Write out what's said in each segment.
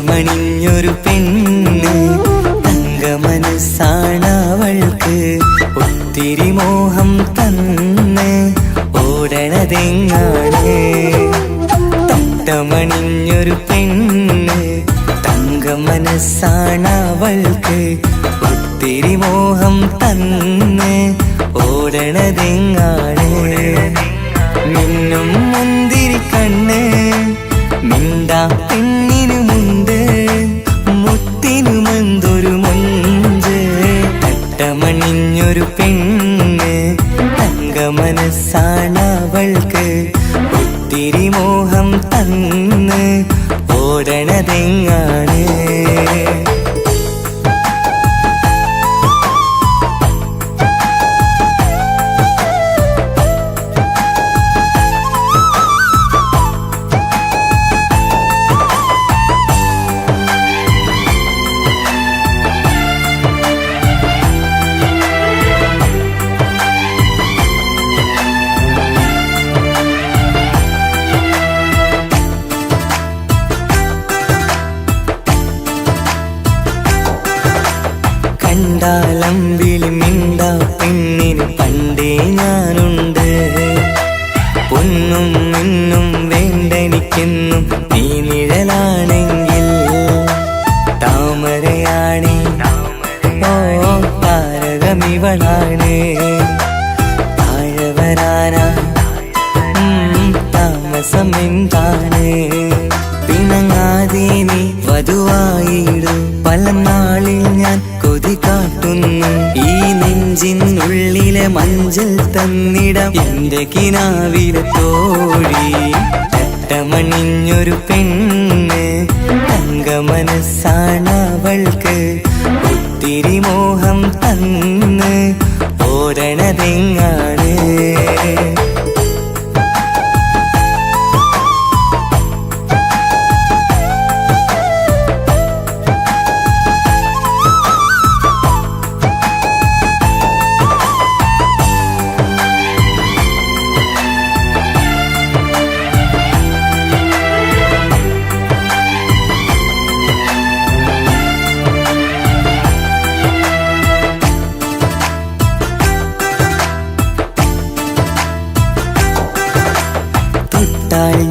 മണിഞ്ഞൊരു പെണ്ണ് തങ്കമനസ്സാണവൾക്ക് ഒത്തിരി മോഹം തന്ന് ഓടണതെങ്ങാണ്. തട്ടമണിഞ്ഞൊരു പെണ്ണ് തങ്കമനസ്സാണവൾക്ക് ഒത്തിരി മോഹം തന്ന് ഓടണതെങ്ങാണ്. മിന്നും മുന്തിരി കണ്ണ് മിണ്ടാ പെണ്ണിനു മുണ്ട് മുത്തിനുമെന്തൊരു മുഞ്ച്. തട്ടമണിഞ്ഞൊരു പെണ്ണ് തങ്കമനസ്സാണവൾക്ക് ഒത്തിരി മോഹം തന്ന് ഓടണതെങ്ങാണ്. കണ്ടാലമ്പിളി മിണ്ടാ പെണ്ണിന് പണ്ടേ ഞാനുണ്ട്. പൊന്നും മിന്നും വേണ്ടെനിക്കെന്നും നീ നിഴലാണെങ്കിൽ താമരയാണി ഓ താരകമിവളാണ്. താഴെ വരാനാ താമസം എന്താണ്? പിണങ്ങാതെ നീ വധുവായിടും പല നാളിൽ ഞാൻ കൊതി കാട്ടുന്നു. ഈ നെഞ്ചിനുള്ളിലെ മഞ്ചൽ തന്നിടം എന്റെ കിനാവിലെ തോഴി. തട്ടമണിഞ്ഞൊരു പെണ്ണ് തങ്കമനസ്സാണവൾക്ക് ഒത്തിരി മോഹം തന്ന് ഓടണതെങ്ങാണ്.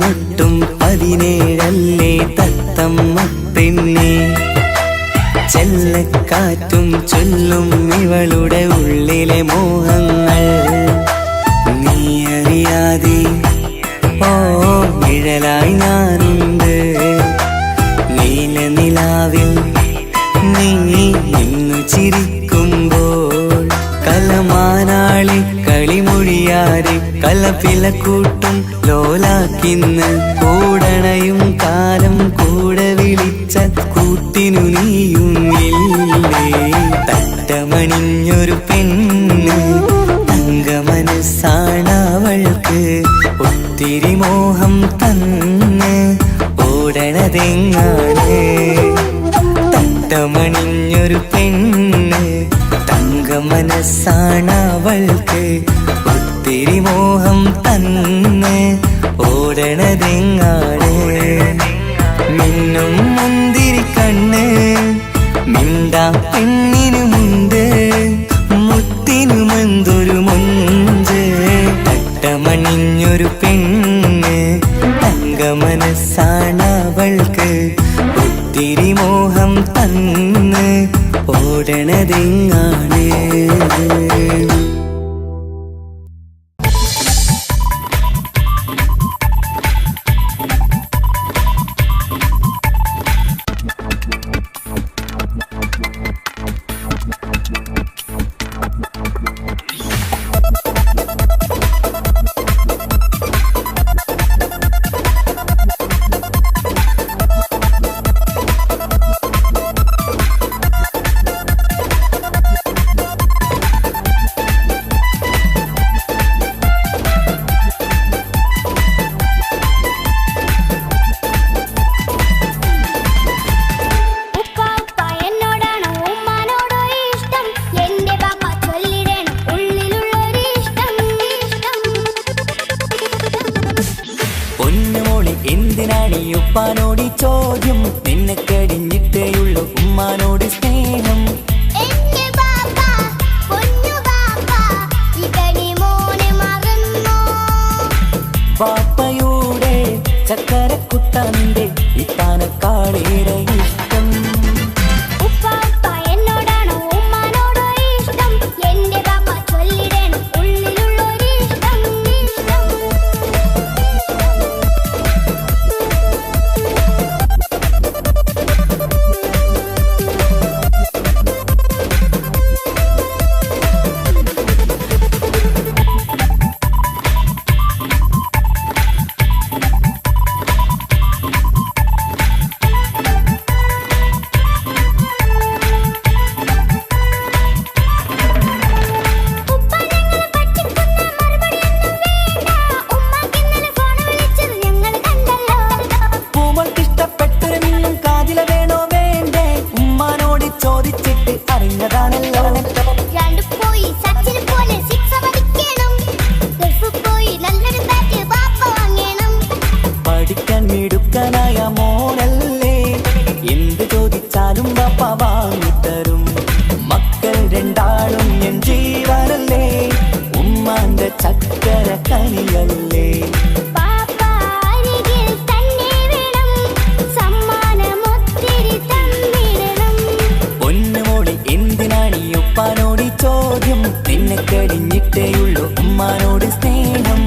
ൊട്ടും 17 തത്തമ്മ പെണ്ണെ. ചെല്ലക്കാറ്റും ചൊല്ലും ഇവളുടെ ഉള്ളിലെ മോഹങ്ങൾ. നീ അറിയാതെ ഓ നിഴലായി ഞാനുണ്ട്. നീല നിലാവിൽ നീ ഇന്നു ചിരിക്കുമ്പോൾ കലമാനാളി കളിമൊഴിയാതെ കലപിലക്കൂട്ടും ലോലാക്കിന്ന്. കൂടണയും കാലം കൂടെ വിളിച്ച കൂട്ടിനു നീയുമില്ലേ. തട്ടമണിഞ്ഞൊരു പെണ്ണ് തങ്കമനസ്സാണവൾക്ക് ഒത്തിരി മോഹം തന്ന് ഓടണതെങ്ങാണ്. തട്ടമണിഞ്ഞൊരു പെണ്ണ് തങ്കമനസ്സാണവൾക്ക് ഒത്തിരി മോഹം തന്ന് ഓടണതെങ്ങാണ്. മിന്നും മുന്തിരി കണ്ണ് മിണ്ടാ പെണ്ണിനു മുണ്ട് മുത്തിനുമെന്തൊരു മുഞ്ച്. തട്ടമണിഞ്ഞൊരു പെണ്ണ് തങ്കമനസ്സാണവൾക്ക് ഒത്തിരി മോഹം തന്ന് ഓടണതെങ്ങാണ്. എന്തിനാണ് ഈ ഉപ്പാനോട് ചോദ്യം നിന്നെ കഴിഞ്ഞിട്ടേയുള്ളൂ ഉമ്മാനോട് സ്നേഹം പാപ്പയുടെ ചക്കരക്കുട്ടന്റെ ഇത്താനക്കാളേറെ ഇഷ്ടം മിടുക്കനായ മോനല്ലേ എന്ത് ചോദിച്ചാലും ബാപ്പ വാങ്ങിത്തരും മക്കൾ രണ്ടാളും എൻ ജീവനല്ലേ ഉമ്മാന്റെ ചക്കര കനിയല്ലേ പൊന്നുമോളി എന്തിനാണ് ഈ ഉപ്പാനോട് ചോദ്യം നിന്നെ കഴിഞ്ഞിട്ടേയുള്ളൂ ഉമ്മാനോട് സ്നേഹം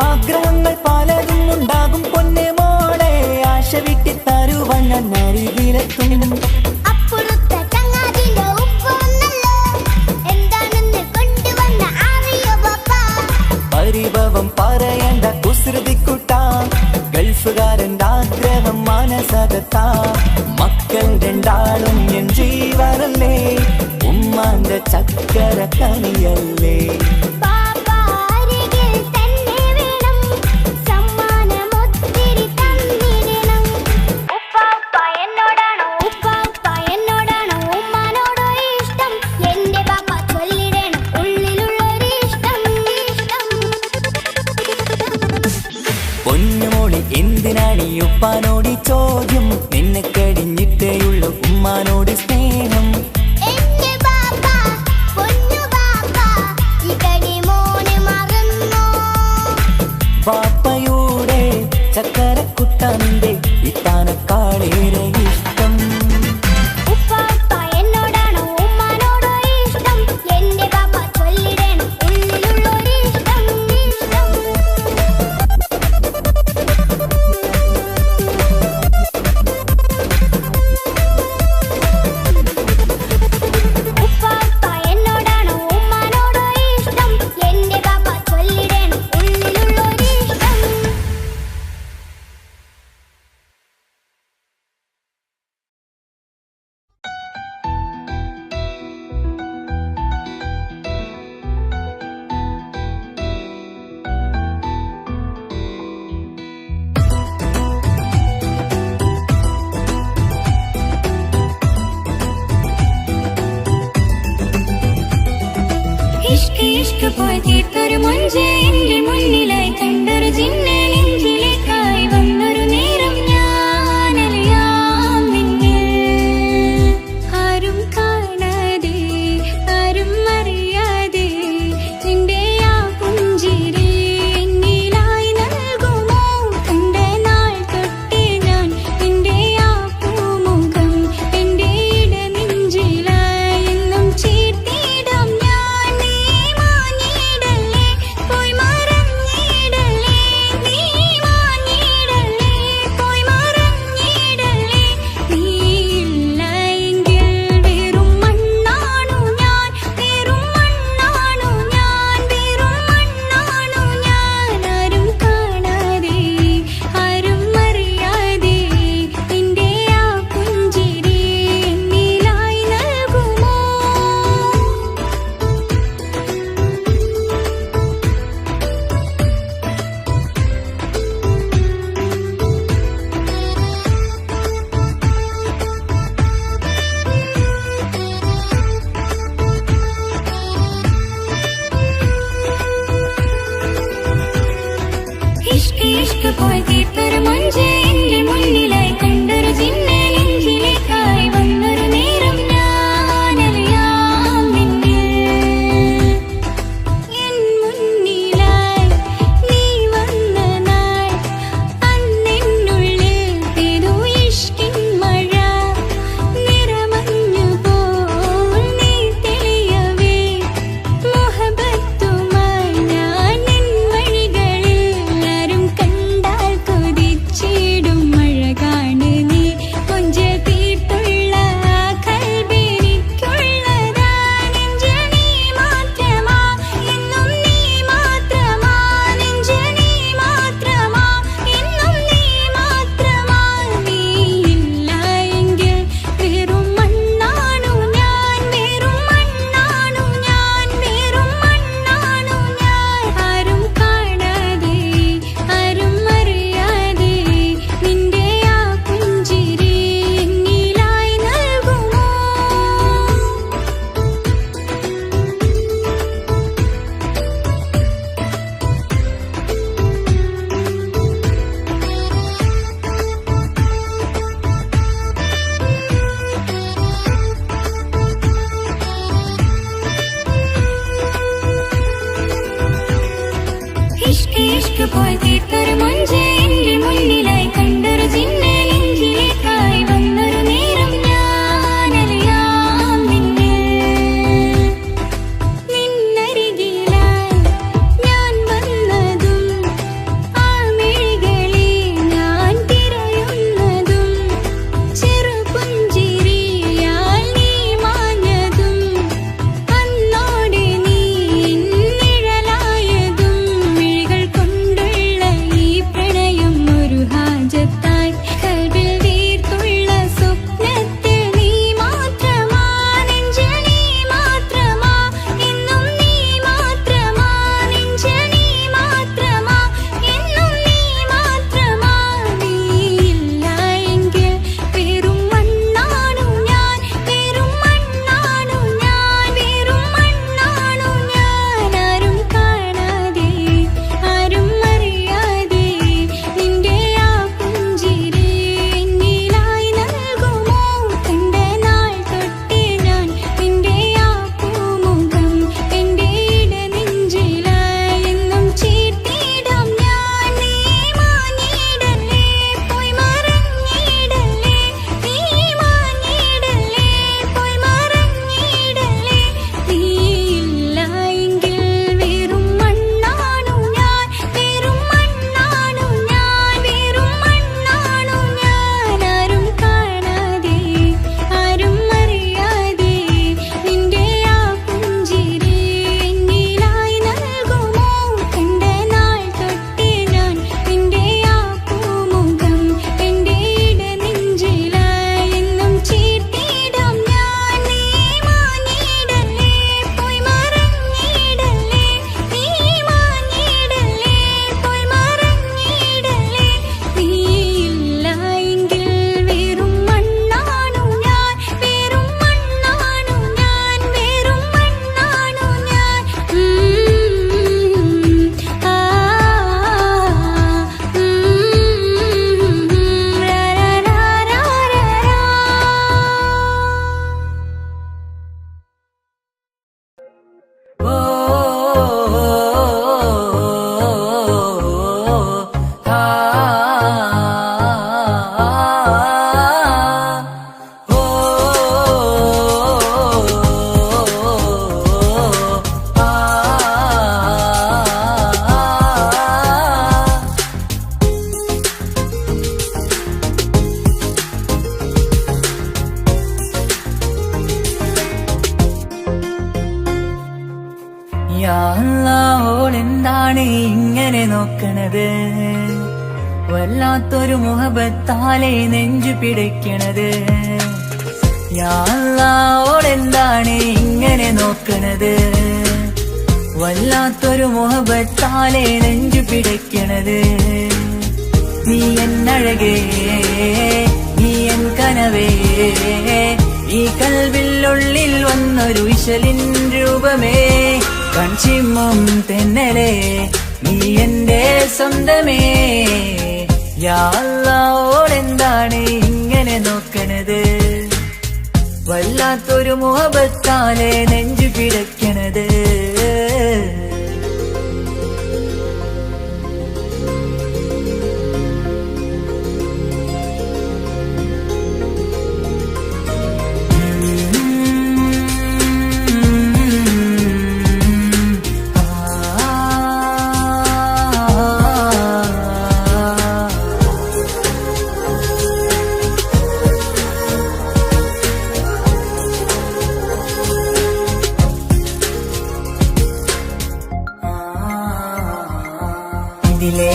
ആഗ്രഹങ്ങൾ പലതും ഉണ്ടാകും പൊന്നെ മോളെ ആശ വിട്ടി തരുവാൻ ഞാൻ അരികിലെത്തും പരിഭവം പറയണ്ട കുസൃതിക്കുട്ട ഗൾഫുകാരൻ്റെ ആഗ്രഹം മനസകത്താ മക്കൾ രണ്ടാളും എൻ ജീവനല്ലേ ഉമ്മാന്റെ ചക്കര കനിയല്ലേ പൊന്നുമോളി എന്തിനാണ് ഈ ഉപ്പാനോട് ചോദ്യം നിന്നെ കഴിഞ്ഞിട്ടേയുള്ളൂ ഉമ്മാനോട് സ്നേഹം പാപ്പയുടെ ചക്കരക്കുട്ടന്റെ ഇത്താനക്കാളേറെ ഇഷ്ടം ഇഷ്ക് പോയി തീർത്തൊരു മൊഞ്ച് എന്റെ മുന്നിലായി കണ്ടൊരു ജിന്നെ നെഞ്ചിലേക്കായി വന്നൊരു നേരം ഞാനലയാം നിന്നിൽ ആരും കാണാതെ ആരും അറിയാതെ നിന്റെ ആ പുഞ്ചിരി എന്നിലായി നൽകുമോ കണ്ട നാൾ തൊട്ടേ ഞാൻ നിന്റെ ആ പൂമുഖം എന്റെ ഇടനെഞ്ചിലായി എന്നും ചേർത്തിടാം ഞാൻ നീ മാഞ്ഞിടല്ലേ ഇഷ്ക് പോയി തീർത്തൊരു മൊഞ്ച് എന്റെ മുന്നിലായി കണ്ടൊരു ജിന്നെ നെഞ്ചിലേക്കായി വന്നൊരു നേരം ഞാനറിയാം നിന്നെ എൻ മുന്നിലായി നീ വന്ന നാൾ അന്നെന്നുള്ളിൽ പെയ്തു ഇഷ്കിൻ മഴ നിറമഞ്ഞു പോൽ നീ തെളിയവേ മുഹബത്തുമായി ഞാൻ നിൻ വഴികളിൽ ആരും കണ്ടാൽ കൊതിച്ചിടും അഴകാണ് നീ കൊഞ്ചൽ തീർത്തുള്ള ആ കൽബെനിക്കുള്ളതാ നെഞ്ചിൽ നീ മാത്രമാ എന്നും നീ മാത്രമാ നെഞ്ചിൽ നീ മാത്രമാ എന്നും നീ മാത്രമാ നീയില്ല എങ്കിൽ വെറും മണ്ണാണു ഞാൻ വെറും മണ്ണാണു ഞാൻ വെറും മണ്ണാണു ഞാൻ ആരും കാണാതെ ആരും അറിയാതെ നിന്റെ ആ പുഞ്ചിരി എന്നിലായി നൽകുമോ ഇഷ്ക് പോയി തീർത്തൊരു മൊഞ്ച് എന്റെ മുന്നിലായി കണ്ടൊരു ജിന്നെ നെഞ്ചിലേക്കായി വന്നൊരു നേരം ഞാനറിയാം നിന്നെ നിന്നരികിലായി ഞാൻ വന്നതും ആ മിഴികളിൽ ഞാൻ തിരയുന്നതും ചെറുപുഞ്ചിരിയാൽ നീ മാഞ്ഞതും അന്നോടെ നീ നിഴലായതും മിഴികൾ കൊണ്ടുള്ള ഈ പ്രണയം ഒരു ഹാജത്തായി കൽബിൽ വീർത്തുള്ള സ്വപ്നത്തിൽ നീ മാത്രമാ നെഞ്ചിൽ നീ മാത്രമാ എന്നും നീ മാത്രമാ നെഞ്ചിൽ നീ മാത്രമാ എന്നും നീ മാത്രമാ നീയില്ല എങ്കിൽ വെറും മണ്ണാണു ഞാൻ വെറും മണ്ണാണു ഞാൻ വെറും മണ്ണാണു ഞാൻ ആരും കാണാതെ ആരും അറിയാതെ നിന്റെ ആ പുഞ്ചിരി എന്നിലായി നൽകുമോ കണ്ട നാൾ തൊട്ടേ ഞാൻ നിന്റെ ആ പൂമുഖം എന്റെ ഇടനെഞ്ചിലായി എന്നും ചേർത്തിടാം ഞാൻ നീ മാഞ്ഞിടല്ലേ പോയി മറഞ്ഞിടല്ലേ നീ മാഞ്ഞിടല്ലേ പോയി മറഞ്ഞിടല്ലേ നീയില്ല എങ്കിൽ വെറും മണ്ണാണു ഞാൻ വെറും മണ്ണാണു ഞാൻ വെറും മണ്ണാണു ഞാൻ ആരും കാണാതെ ആരും അറിയാതെ നിന്റെ ആ പുഞ്ചിരി എന്നിലായി നൽകുമോ കണ്ട നാൾ തൊട്ടേ ഞാൻ നിന്റെ ആ പൂമുഖം എന്റെ ഇടനെഞ്ചിലായി എന്നും ചേർത്തിടാം ഞാൻ നീ മാഞ്ഞിടല്ലേ പോയി മറഞ്ഞിടല്ലേ നീ മാഞ്ഞിടല്ലേ പോയി മറഞ്ഞിടല്ലേ നീയില്ല എങ്കിൽ വെറും മണ്ണാണു ഞാൻ വെറും മണ്ണാണു ഞാൻ വെറും മണ്ണാണു ഞാൻ ഓ ആ ഓ യാ അല്ലാഹ്, ഓളെന്താണ് ഇങ്ങനെ നോക്കണത്? വല്ലാത്തൊരു മുഹബത്താലെ നെഞ്ചു പിടയ്ക്കണത്. യാ അല്ലാഹ്, ഓളെന്താണ് ഇങ്ങനെ നോക്കണത്? വല്ലാത്തൊരു മുഹബത്താലെ നെഞ്ചു പിടയ്ക്കണത്. നീ എന്നഴകേ, നീ എൻ കനവേ, ഈ കൽവില്ലുള്ളിൽ വന്നൊരു വിശലിൻ രൂപമേ, കൺചിമ്മും തെന്നലേ, നീ എന്റെ സ്വന്തമേ. യാ അല്ലാഹോടെന്താണ് ഇങ്ങനെ നോക്കണത്, വല്ലാത്തൊരു മുഹബത്താലെ നെഞ്ചു പിടയ്ക്കണത്. ഇതിലെ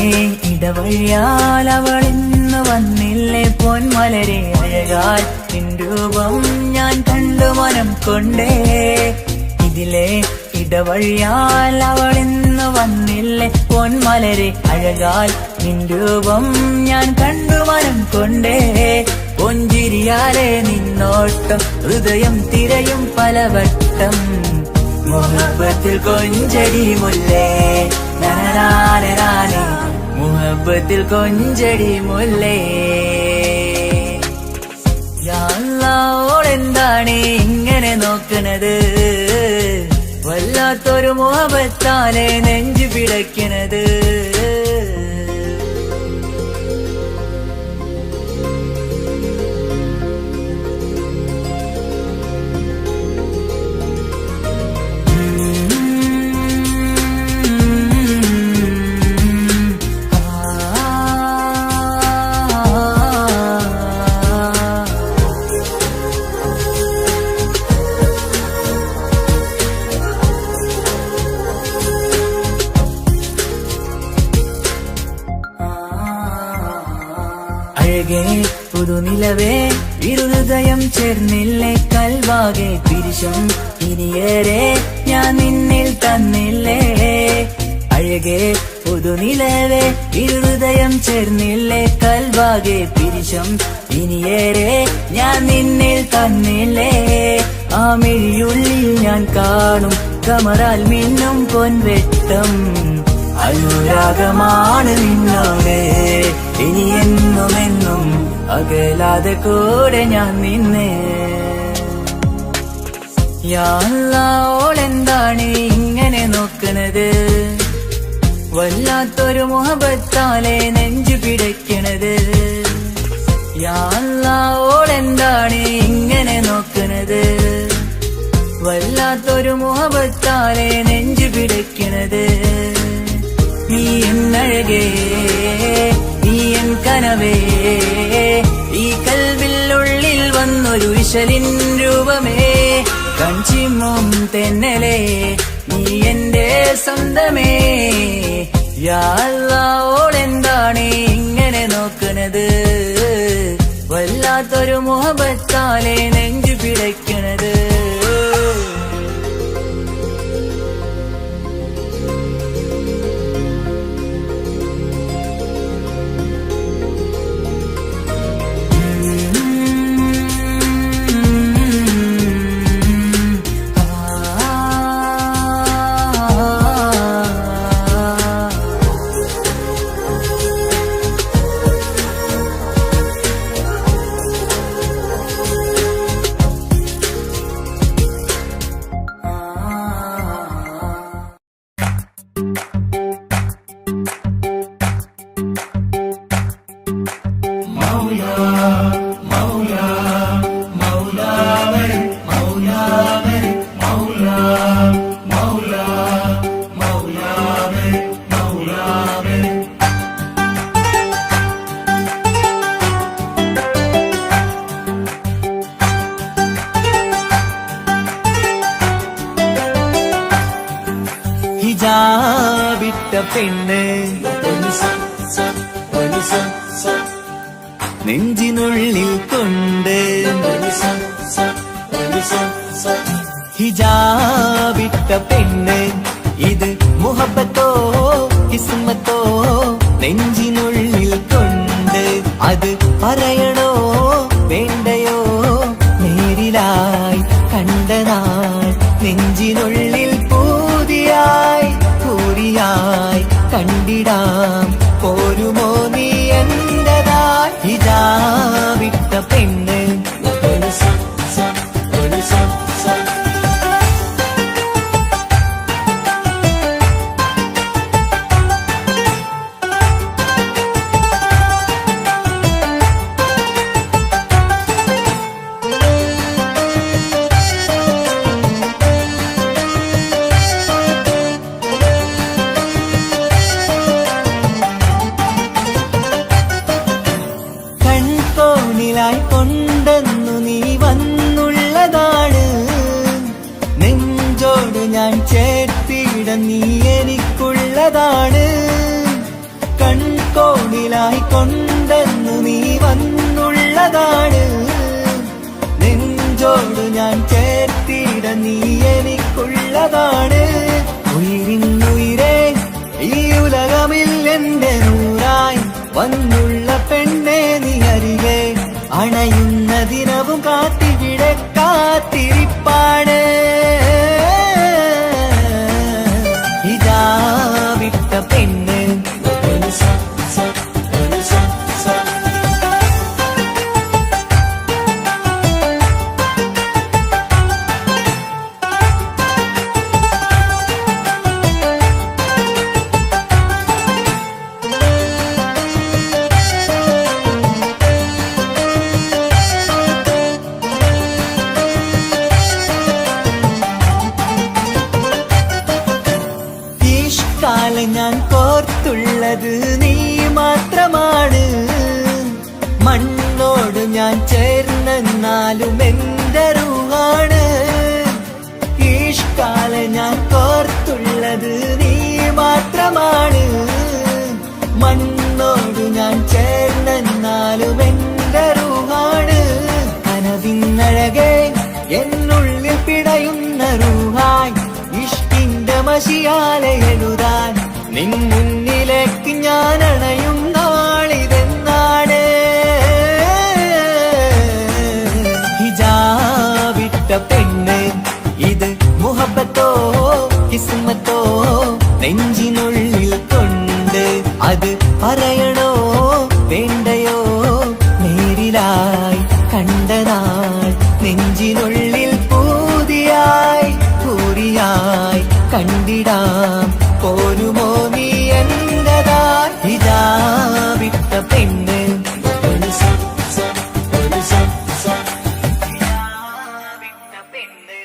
ഇടവഴിയാൽ അവളിന്ന് വന്നില്ലേ പൊന്മലരെ, അഴകാൽ നിൻ രൂപം ഞാൻ കണ്ടു മനം കൊണ്ടേ. ഇതിലെ ഇടവഴിയാൽ അവളിന്ന് വന്നില്ലേ പൊന്മലരെ, അഴകാൽ നിൻ രൂപം ഞാൻ കണ്ടു മനം കൊണ്ടേ. പൊഞ്ചിരിയാലെ നിന്നോട്ടം ഹൃദയം തിരയും പലവട്ടം, മുഹബത്തിൽ കൊഞ്ചടി മുല്ലേ നനനാനേ, മുഹബത്തിൽ കൊഞ്ചടി മുല്ലേ. യാ അല്ലാഹോടെന്താണ് ഇങ്ങനെ നോക്കണത്, വല്ലാത്തൊരു മുഹബത്താലെ നെഞ്ചു പിടയ്ക്കണത്. അഴകേ പുതുനിലവേ ഇരുഹൃദയം ചേർന്നില്ലേ കൽവാകെ പിരിശം ഇനിയേറെ ഞാൻ നിന്നിൽ തന്നില്ലേ. അഴകേ പുതുനിലവേ ഇരുഹൃദയം ചേർന്നില്ലേ കൽവാകെ പിരിശം ഇനിയേറെ ഞാൻ നിന്നിൽ തന്നില്ലേ. ആ മിഴിയുള്ളിൽ ഞാൻ കാണും കമറാൽ മിന്നും പൊൻവെട്ടം, അനുരാഗമാണ് നിന്നോട് ഇനി എന്നുമെന്നും അകലാതെ കൂടെ ഞാൻ നിന്നെ. യാ അല്ലാഹോടെന്താണ് ഇങ്ങനെ നോക്കണത്, വല്ലാത്തൊരു മുഹബത്താലെ നെഞ്ചു പിടയ്ക്കണത്. യാ അല്ലാഹോടെന്താണ് ഇങ്ങനെ നോക്കണത്, വല്ലാത്തൊരു മുഹബത്താലെ നെഞ്ചു പിടയ്ക്കണത്. നീ എന്നഴകേ നീ എൻ കനവേ, ഈ കൽവിനുള്ളിൽ വന്നൊരു വിശലിൻ രൂപമേ, കൺചിമ്മും തെന്നലേ നീ എന്റെ സ്വന്തമേ. യാ അല്ലാഹോടെന്താണ് ഇങ്ങനെ നോക്കണത്, വല്ലാത്തൊരു മുഹബത്താലെ നെഞ്ചു പിടയ്ക്കണത്. ഹിജാബിട്ട പെണ്ണ് നെഞ്ചിനുള്ളിൽ കൊണ്ട്, ഹിജാബിട്ട പെണ്ണ് ഇത് മുഹബത്തോ കിസ്മത്തോ നെഞ്ചിനുള്ളിൽ കൊണ്ട്, അത് പറയണോ വേണ്ടയോ നേരിലായി കണ്ട നാൾ നെഞ്ചിനുള്ളിൽ പൂതിയായി പൂരിയായി കണ്ടിടാം പോരുമോ നീ പെണ്ണ് കൺകോണിലായി കൊണ്ടെന്നു നീ വന്നുള്ളതാണ് നെഞ്ചോട് ഞാൻ ചേർത്തിട നീ എനിക്കുള്ളതാണ് കൺകോണിലായി കൊണ്ടെന്നു നീ വന്നുള്ളതാണ് നെഞ്ചോട് ഞാൻ ചേർത്തിട നീ എനിക്കുള്ളതാണ് ഉയിരിന്നുയിരേ ഈ ഉലകമിൽ എന്റെ നൂറായി വന്നുള്ള പെണ്ണെ നീ അരികെ അണയുന്ന ദിനവും കാത്തിവിടെ കാത്തിരിപ്പാണ് ഇതാ വിട്ട പെണ്ണ് കാലം ഞാൻ കോർത്തുള്ളത് നീ മാത്രമാണ് മണ്ണോട് ഞാൻ ചേർന്നെന്നാലും എന്റെ റൂഹാണ് ഈഷ്കാലം ഞാൻ കോർത്തുള്ളത് നീ മാത്രമാണ് മണ്ണോട് ഞാൻ ചേർന്നെന്നാലും എന്റെ റൂഹാണ് കനവിന്നഴകെ എന്നുള്ളിൽ പിടയുന്ന റൂഹായി ഇഷ്കിന്റെ മഷിയാലെ എഴുതാൻ നിൻ മുന്നിലേക്ക് ഞാൻ അണയും നാളിതെന്നാണ് ഹിജാബിട്ട പെണ്ണ് ഇത് മുഹബത്തോ കിസ്മത്തോ നെഞ്ചിനുള്ളിൽ കൊണ്ട് അത് പറയണോ വേണ്ടയോ നേരിലായി കണ്ട നാൾ നെഞ്ചിനുള്ളിൽ പൂതിയായി പൂരിയായി കണ്ടിടാം പോരുമോ നീ എന്റതായി ഇതാ വിട്ട പെണ്ണ് വിട്ട പെണ്ണ്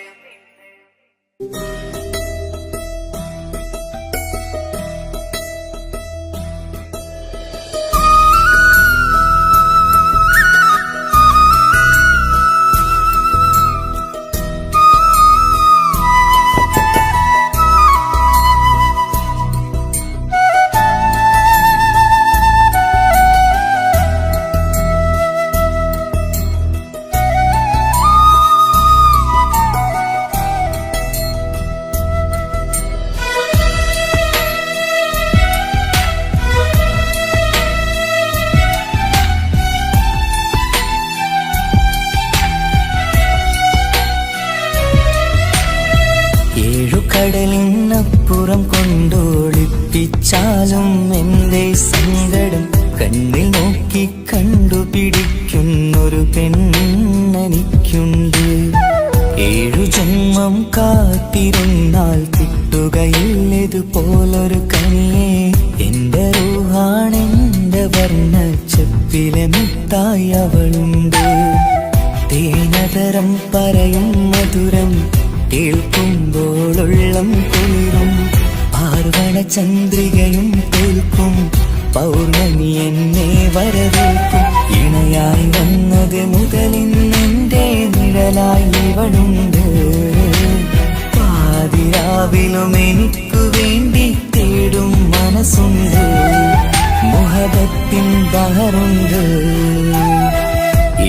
കടലിനപ്പുറം കൊണ്ടോളിപ്പിച്ചാലും എന്റെ സങ്കടം കണ്ണിൽ നോക്കി കണ്ടുപിടിക്കുന്നൊരു പെണ്ണെനിക്കുണ്ട് 7 ജന്മം കാത്തിരുന്നാൽ കിട്ടുകയില്ലതുപോലൊരു കനിയെ എന്റെ റൂഹാണെന്റെ വർണ്ണച്ചപ്പിലെ മുത്തായി അവളുണ്ട് തേനതരം പറയും മധുരം കേൾക്കുമ്പോളുള്ളം കുളിരും പാർവണ ചന്ദ്രികയും കേൾക്കും പൗർണമി എന്നെ വരവേൽക്കും ഇണയായി വന്നത് മുതലിന്നെന്റെ നിഴലായി ഇവളുണ്ട് പാതിരാവിലും എനിക്കു വേണ്ടി തേടും മനസ്സുണ്ട് മുഹബത്തിൻ ബഹറുണ്ട്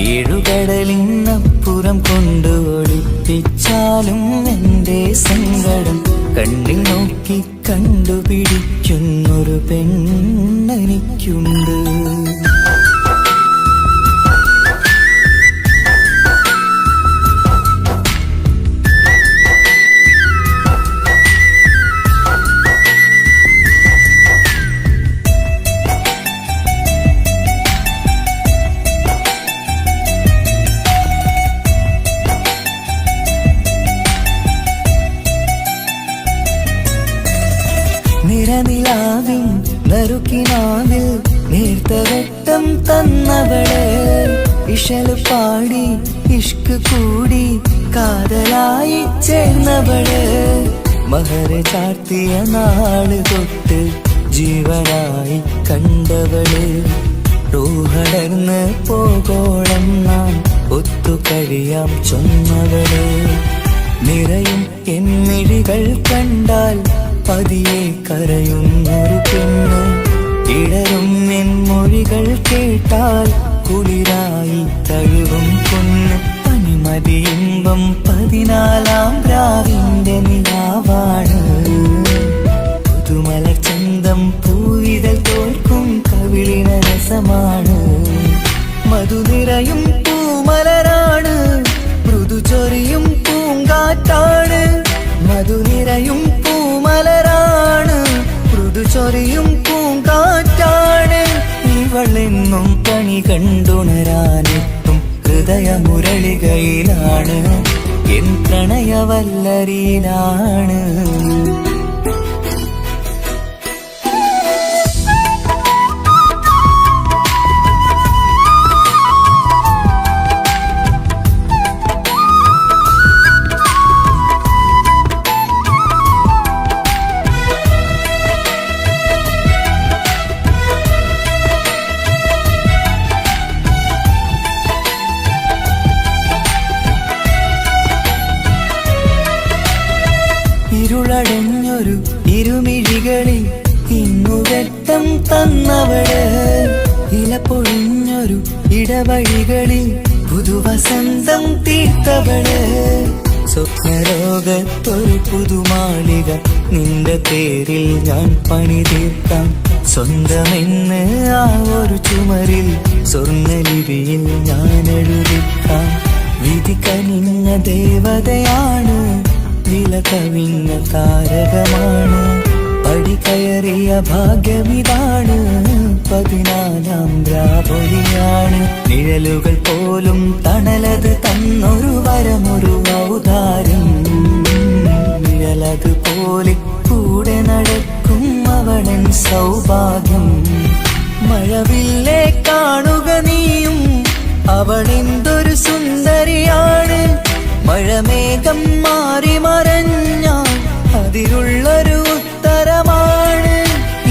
7 കടലിനപ്പുറം കൊണ്ട് ഒളിപ്പിച്ചാലും എന്റെ സങ്കടം കണ്ണിൽ നോക്കി കണ്ടുപിടിക്കുന്നൊരു പെണ്ണെനിക്കുണ്ട് നറുക്കിനാവിൽ നേർത്ത വെട്ടം തന്നവള് ഇഷല് പാടി ഇഷ്ക് കൂടി കാതലായി ചേർന്നവള് മഹർ ചാർത്തിയ നാള് തൊട്ട് ജീവനായി കണ്ടവള് റൂഹടർന്ന് പോകോളം നാം ഒത്തു കഴിയാം ചൊന്നവള് നിറയും എന്നിഴികൾ കണ്ടാൽ പതിയെ കരയുന്നൊരു പെണ്ണ് ഇടറും എൻ മൊഴികൾ കേട്ടാൽ കുളിരായി തഴുകും പൊന്ന് പനിമതി ഇമ്പം 14 രാവിന്റെ നിലാവാണ് പുതുമല ചന്തം പൂവിതൽ തോൽക്കും കവിളിന രസമാണ് മധു നിറയും പൂമലരാണ് മൃദു ചൊരിയും പൂങ്കാറ്റാണ് മധു നിറയും പൂമലരാണ് മൃദു ചൊരിയും പൂങ്കാറ്റാണ് ഇവളെന്നും പണി കണ്ടുണരാനെത്തും ഹൃദയമുരളികയിലാണ് എൻ പ്രണയവല്ലരിയിലാണ് ഇരുളടഞ്ഞൊരു ഇരുമിഴികളിൽ ഇന്നു വെട്ടം തന്നവള് ഇല പൊഴിഞ്ഞൊരു ഇടവഴികളിൽ പുതുവസന്തം തീർത്തവള് സ്വപ്നലോകത്തൊരു പുതുമാളിക നിന്റെ പേരിൽ ഞാൻ പണി തീർക്കാം സ്വന്തമെന്ന് ആ ഒരു ചുമരിൽ സ്വർണ്ണലിപിയിൽ ഞാൻ എഴുതിക്കാം വിധി കനിഞ്ഞ ദേവതയാണ് വില കവിഞ്ഞ താരകമാണ് പടി കയറിയ ഭാഗ്യമിതാണ് 14 രാപൊലിയാണ് നിഴലുകൾ പോലും തണലത് തന്നൊരു വരമൊരു ഔദാര്യം നിഴലത് പോലെ കൂടെ നടക്കും അവളൻ സൗഭാഗ്യം മഴവില്ലേ കാണുക നീയും അവളെന്തൊരു സുന്ദരിയാണ് മഴമേഘം മാറി മറഞ്ഞാൽ അതിലുള്ളൊരു ഉത്തരമാണ്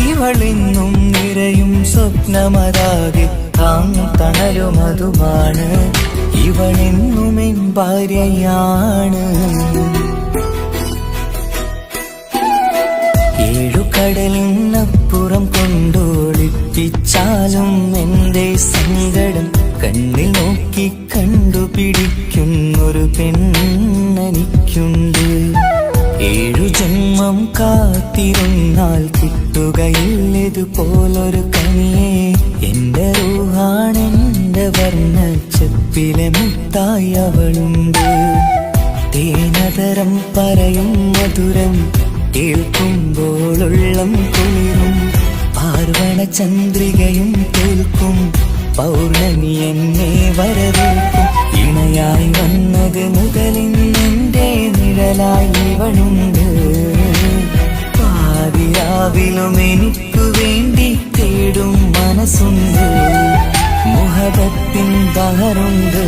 ഇവളിന്നും നിറയും സ്വപ്നമതാകെ താങ്ങും തണലുമതുമാണ് ഇവളെന്നും എൻ ഭാര്യയാണ് ഏഴുകടലിനപ്പുറം കൊണ്ടോളിപ്പിച്ചാലും എന്റെ സങ്കടം കണ്ണിൽ നോക്കി കണ്ടുപിടിക്കുന്നൊരു പെണ്ണെനിക്കുണ്ട് 7 ജന്മം കാത്തിരുന്നാൽ കിട്ടുകയില്ലതുപോലൊരു കനിയെ എന്റെ റൂഹാണെന്റെ വർണ്ണച്ചപ്പിലെ മുത്തായി അവളുണ്ട് തേനതരം പറയും മധുരം കേൾക്കുമ്പോളുള്ളം കുളിരും പാർവണ ചന്ദ്രികയും തോൽക്കും പൗർണമി എന്നെ വരവേൽക്കും ഇണയായി വന്നത് മുതലിന്നെന്റെ നിഴലായി ഇവളുണ്ട് പാതിരാവിലും എനിക്കു വേണ്ടി തേടും മനസ്സുണ്ട് മുഹബത്തിൻ ബഹറുണ്ട്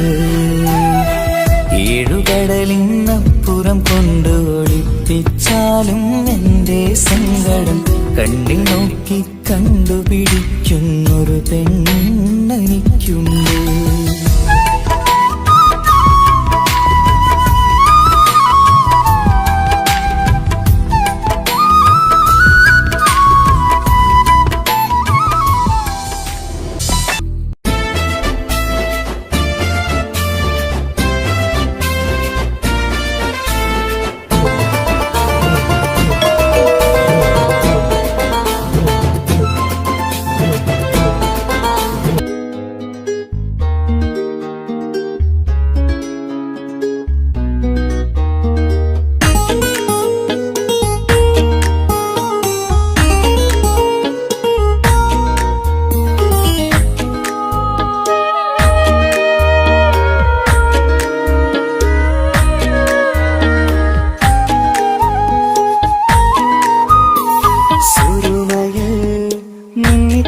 ഏഴുകടലിനപ്പുറം കൊണ്ട് ഒളിപ്പിച്ചാലും എന്റെ സങ്കടം കണ്ണിൽ നോക്കി കണ്ടുപിടിക്കുന്നൊരു പെണ്ണെനിക്കുണ്ട്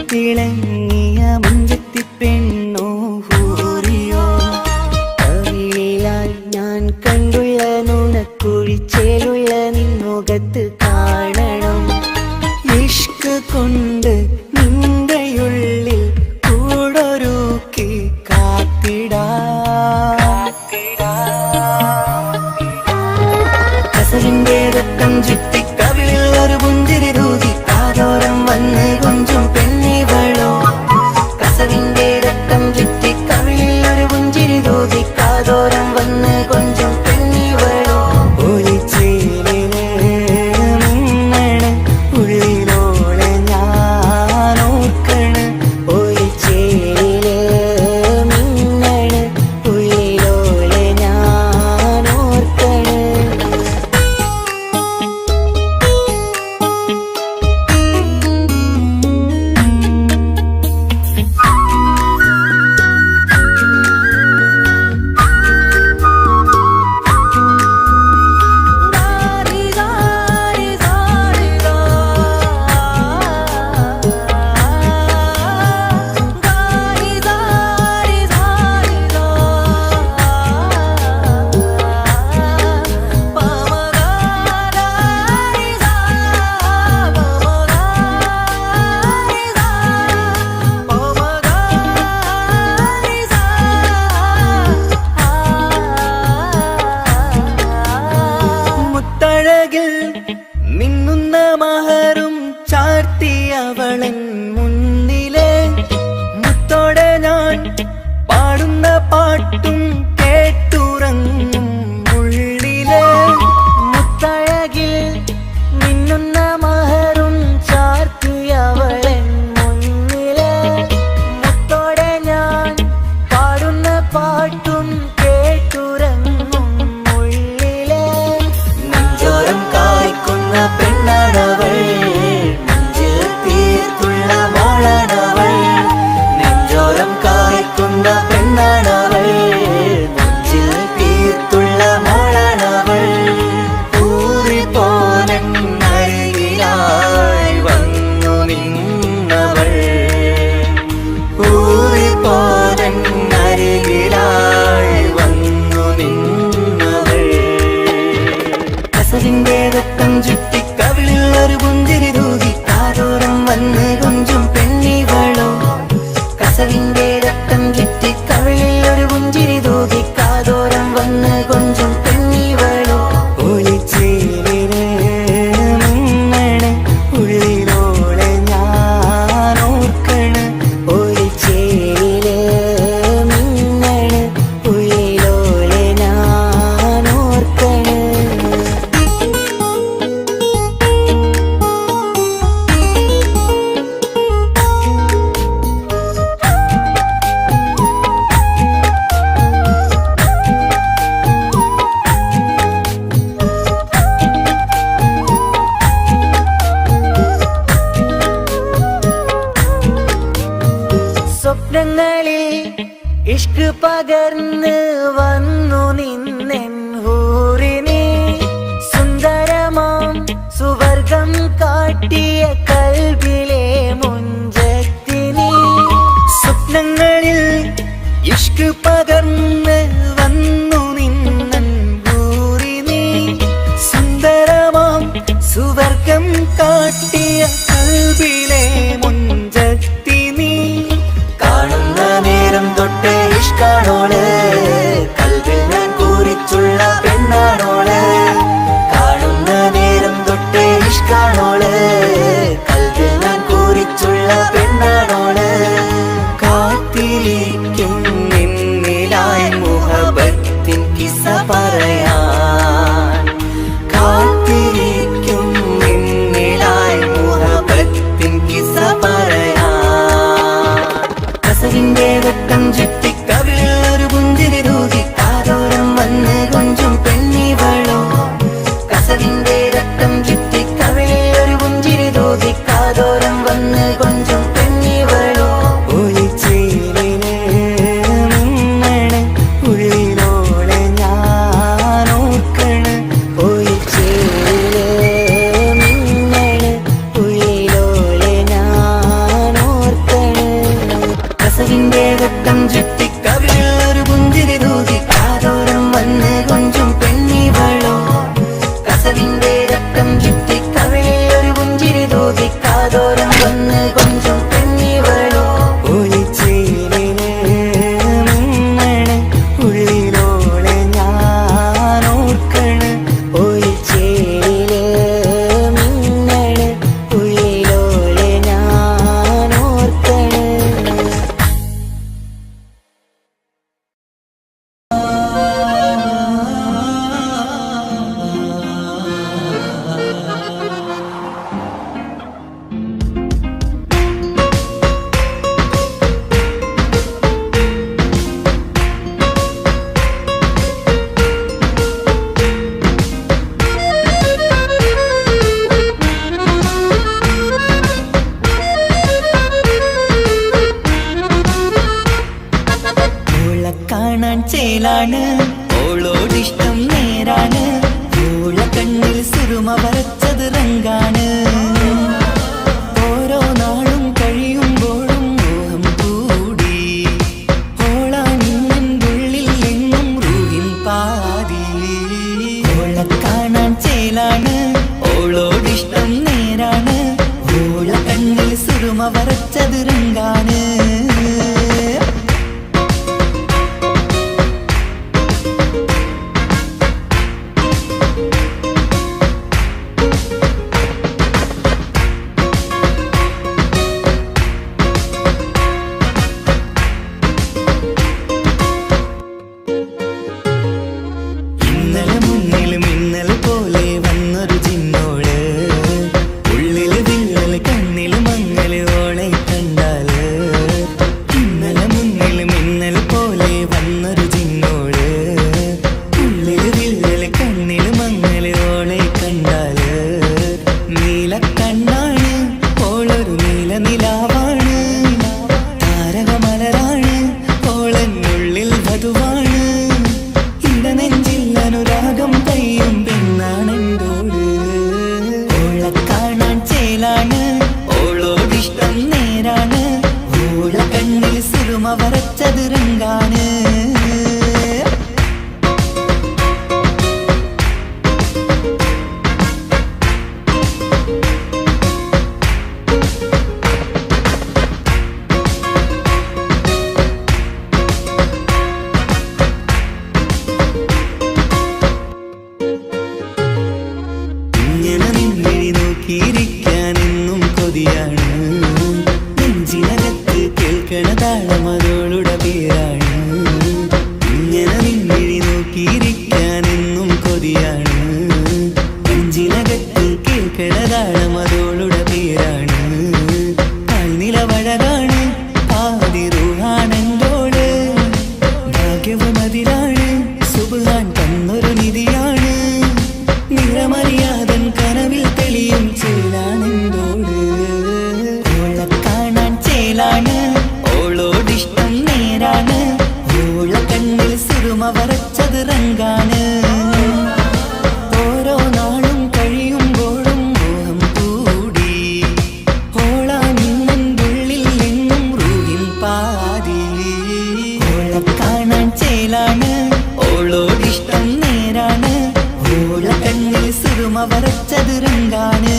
തിളങ്ങിയ മുഞ്ചത്തി പെണ്ണോ ഹൂറിയോ കവിളിലായി ഞാൻ കണ്ടുള്ള നുണക്കുഴിച്ചേലുള്ള നിൻമുഖത്ത് കാണണം ഇഷ്ക് കൊണ്ട് നിന്റെയുള്ളിൽ കൂടൊരുക്കി കാത്തിടാ കസവിന്റെ രക്തം ചുറ്റി കവിളിൽ ഒരു പുഞ്ചിരി തൂകി കാതോരം വന്ന് കൊഞ്ചും പെണ്ണിവളോ കസവിന്റെ രക്തം ചുറ്റി കവിളിൽ ഒരു പുഞ്ചിരി തൂകി കാതോരം വന്ന് കൊഞ്ചും പെണ്ണിവളോ ഒളിച്ചേലിന് മിന്നണ് ഉള്ളിലോളെ ഞാൻ ഓർക്കണ് ഒളിച്ചേലില് മിന്നണ് ഉള്ളിലോളെ ഞാൻ ഓർക്കണ് മിന്നുന്ന മഹറും ചാർത്തിയവളൻ മുന്നിലെ മുത്തോടെ ഞാൻ പാടുന്ന പാട്ടും കേട്ടുറങ്ങും ഉള്ളിലെ മുത്തഴകിൽ മിന്നുന്ന മഹറും ചാർത്തിയവളൻ മുന്നിലെ മുത്തോടെ ഞാൻ പാടുന്ന പാട്ടും കേട്ടുറങ്ങും ഉള്ളിലെ നെഞ്ചോരം കായ്ക്കുന്ന പെണ്ണാടവൾ നെഞ്ചിൽ തീർത്തുള്ള മോളാടവൾ നെഞ്ചോരം കായ്ക്കുന്ന പെണ്ണാടവൾ നെഞ്ചിൽ തീർത്തുള്ള മോളാടവൾ ഊറിപ്പോനരികിലായി വന്നു നിന്നവൾ ഊറിപ്പോനരികിലായി വന്നു നിന്നവൾ കസവിന്റെ രക്തം ചുറ്റി കവിളിൽ ഒരു പുഞ്ചിരി തൂകി കാതോരം വന്ന് കൊഞ്ചും പെണ്ണിവളോ കസവിന്റെ രക്തം ചുറ്റി കവിളിൽ ഒരു പുഞ്ചിരി തൂകി കാതോരം വന്ന് കൊഞ്ചും പെണ്ണിവളോ ഒളിച്ചേലിന് മിന്നണ് ഉള്ളിലോളെ ഞാൻ ഓർക്കണ് ഒളിച്ചേലില് മിന്നണ് ഉള്ളിലോളെ ഞാൻ ഓർക്കണ് സ്വപ്നങ്ങളിൽ ഇഷ്ക് പകർന്ന് വന്നു നിന്നെൻ ഹൂറിനെ സുന്ദരമാം സുവർഗം കാട്ടിയ കൽബിലെ മുഞ്ചത്തിനെ സ്വപ്നങ്ങളിൽ ഇഷ്ക് പകർന്ന് വന്നു നിന്നെൻ ഹൂറിനെ സുന്ദരമാം സുവർഗം കാട്ടിയ കൽബിലെ മുഞ്ചത്തിനെ കാണുന്ന നേരം തൊട്ട് ഇഷ്കാണോള് കൽവിൽ ഞാൻ കൂറിച്ചുള്ള പെണ്ണാണോള് കാണുന്ന നേരം തൊട്ട് ഇഷ്കാണോള് കൽവിൽ ഞാൻ കൂറിച്ചുള്ള പെണ്ണാണോള് കാത്തിരിക്കും നിന്നിലായി മുഹബത്തിൻ കിസ്സ പറയാൻ കാത്തിരിക്കും നിന്നിലായി മുഹബത്തിൻ കിസ്സ പറയാൻ കസവിന്റെ രക്തം ചുറ്റി കവിളിൽ ഒരു പുഞ്ചിരി തൂകി കാതോരം വന്ന് കൊഞ്ചും പെണ്ണിവളോ കസവിന്റെ രക്തം ചുറ്റി കവിളിൽ ഒരു പുഞ്ചിരി തൂകി കാതോരം വന്ന് കൊഞ്ചും പെണ്ണിവളോ ഒളിച്ചേലിന് ചേലാണ് ഓളോടിഷ്ടം നേരാണ് ഓള കണ്ണിൽ സുറുമ വരച്ചത് റങ്കാണ് ഓരോ നാളും കഴിയുമ്പോഴും മോഹം കൂടി ഓളാണിന്നുള്ളിൽ എങ്ങും റൂഹിൻ പാതി ഓള കാണാൻ ചേലാണ് ഓളോടിഷ്ടം നേരാണ് ഓള കണ്ണിൽ സുറുമ വരച്ചത് റങ്കാണ് ഓളോടിഷ്ടം നേരാണ് ഓള കണ്ണിൽ സുറുമ വരച്ചത് റങ്കാണ് നോക്കിയിരിക്കാനെന്നും കൊതിയാണ് നെഞ്ചിനകത്ത് കേൾക്കണ താളമതോളുടെ പേരാണ് ഇങ്ങനെ നിന്നിഴി നോക്കിയിരിക്കാനെന്നും കൊതിയാണ് നെഞ്ചിനകത്ത് കേൾക്കണ താളമതോളുടെ പേരാണ് കാൽനിലവഴകാണ് ആദി റൂഹാണെന്തോട് ഭാഗ്യവും അതിലാണ് സുബ്ഹാൻ തന്നൊരു നിധിയാണ് നിറമറിയാതൻ കനവിൽ തെളിയും ചേലാണെന്തോട് ഓള കാണാൻ ചേലാണ് ഓളോടിഷ്ടം നേരാണ് ഓള കണ്ണിൽ സുറുമ വരച്ചത് റങ്കാണ് ഓരോ നാളും കഴിയുമ്പോഴും മോഹം കൂടി ഓളാണിന്നുള്ളിൽ എങ്ങും റൂഹിൻ പാതി ഓള കാണാൻ ചേലാണ് ഓളോടിഷ്ടം നേരാണ് ഓള കണ്ണിൽ സുറുമ വരച്ചത് റങ്കാണ്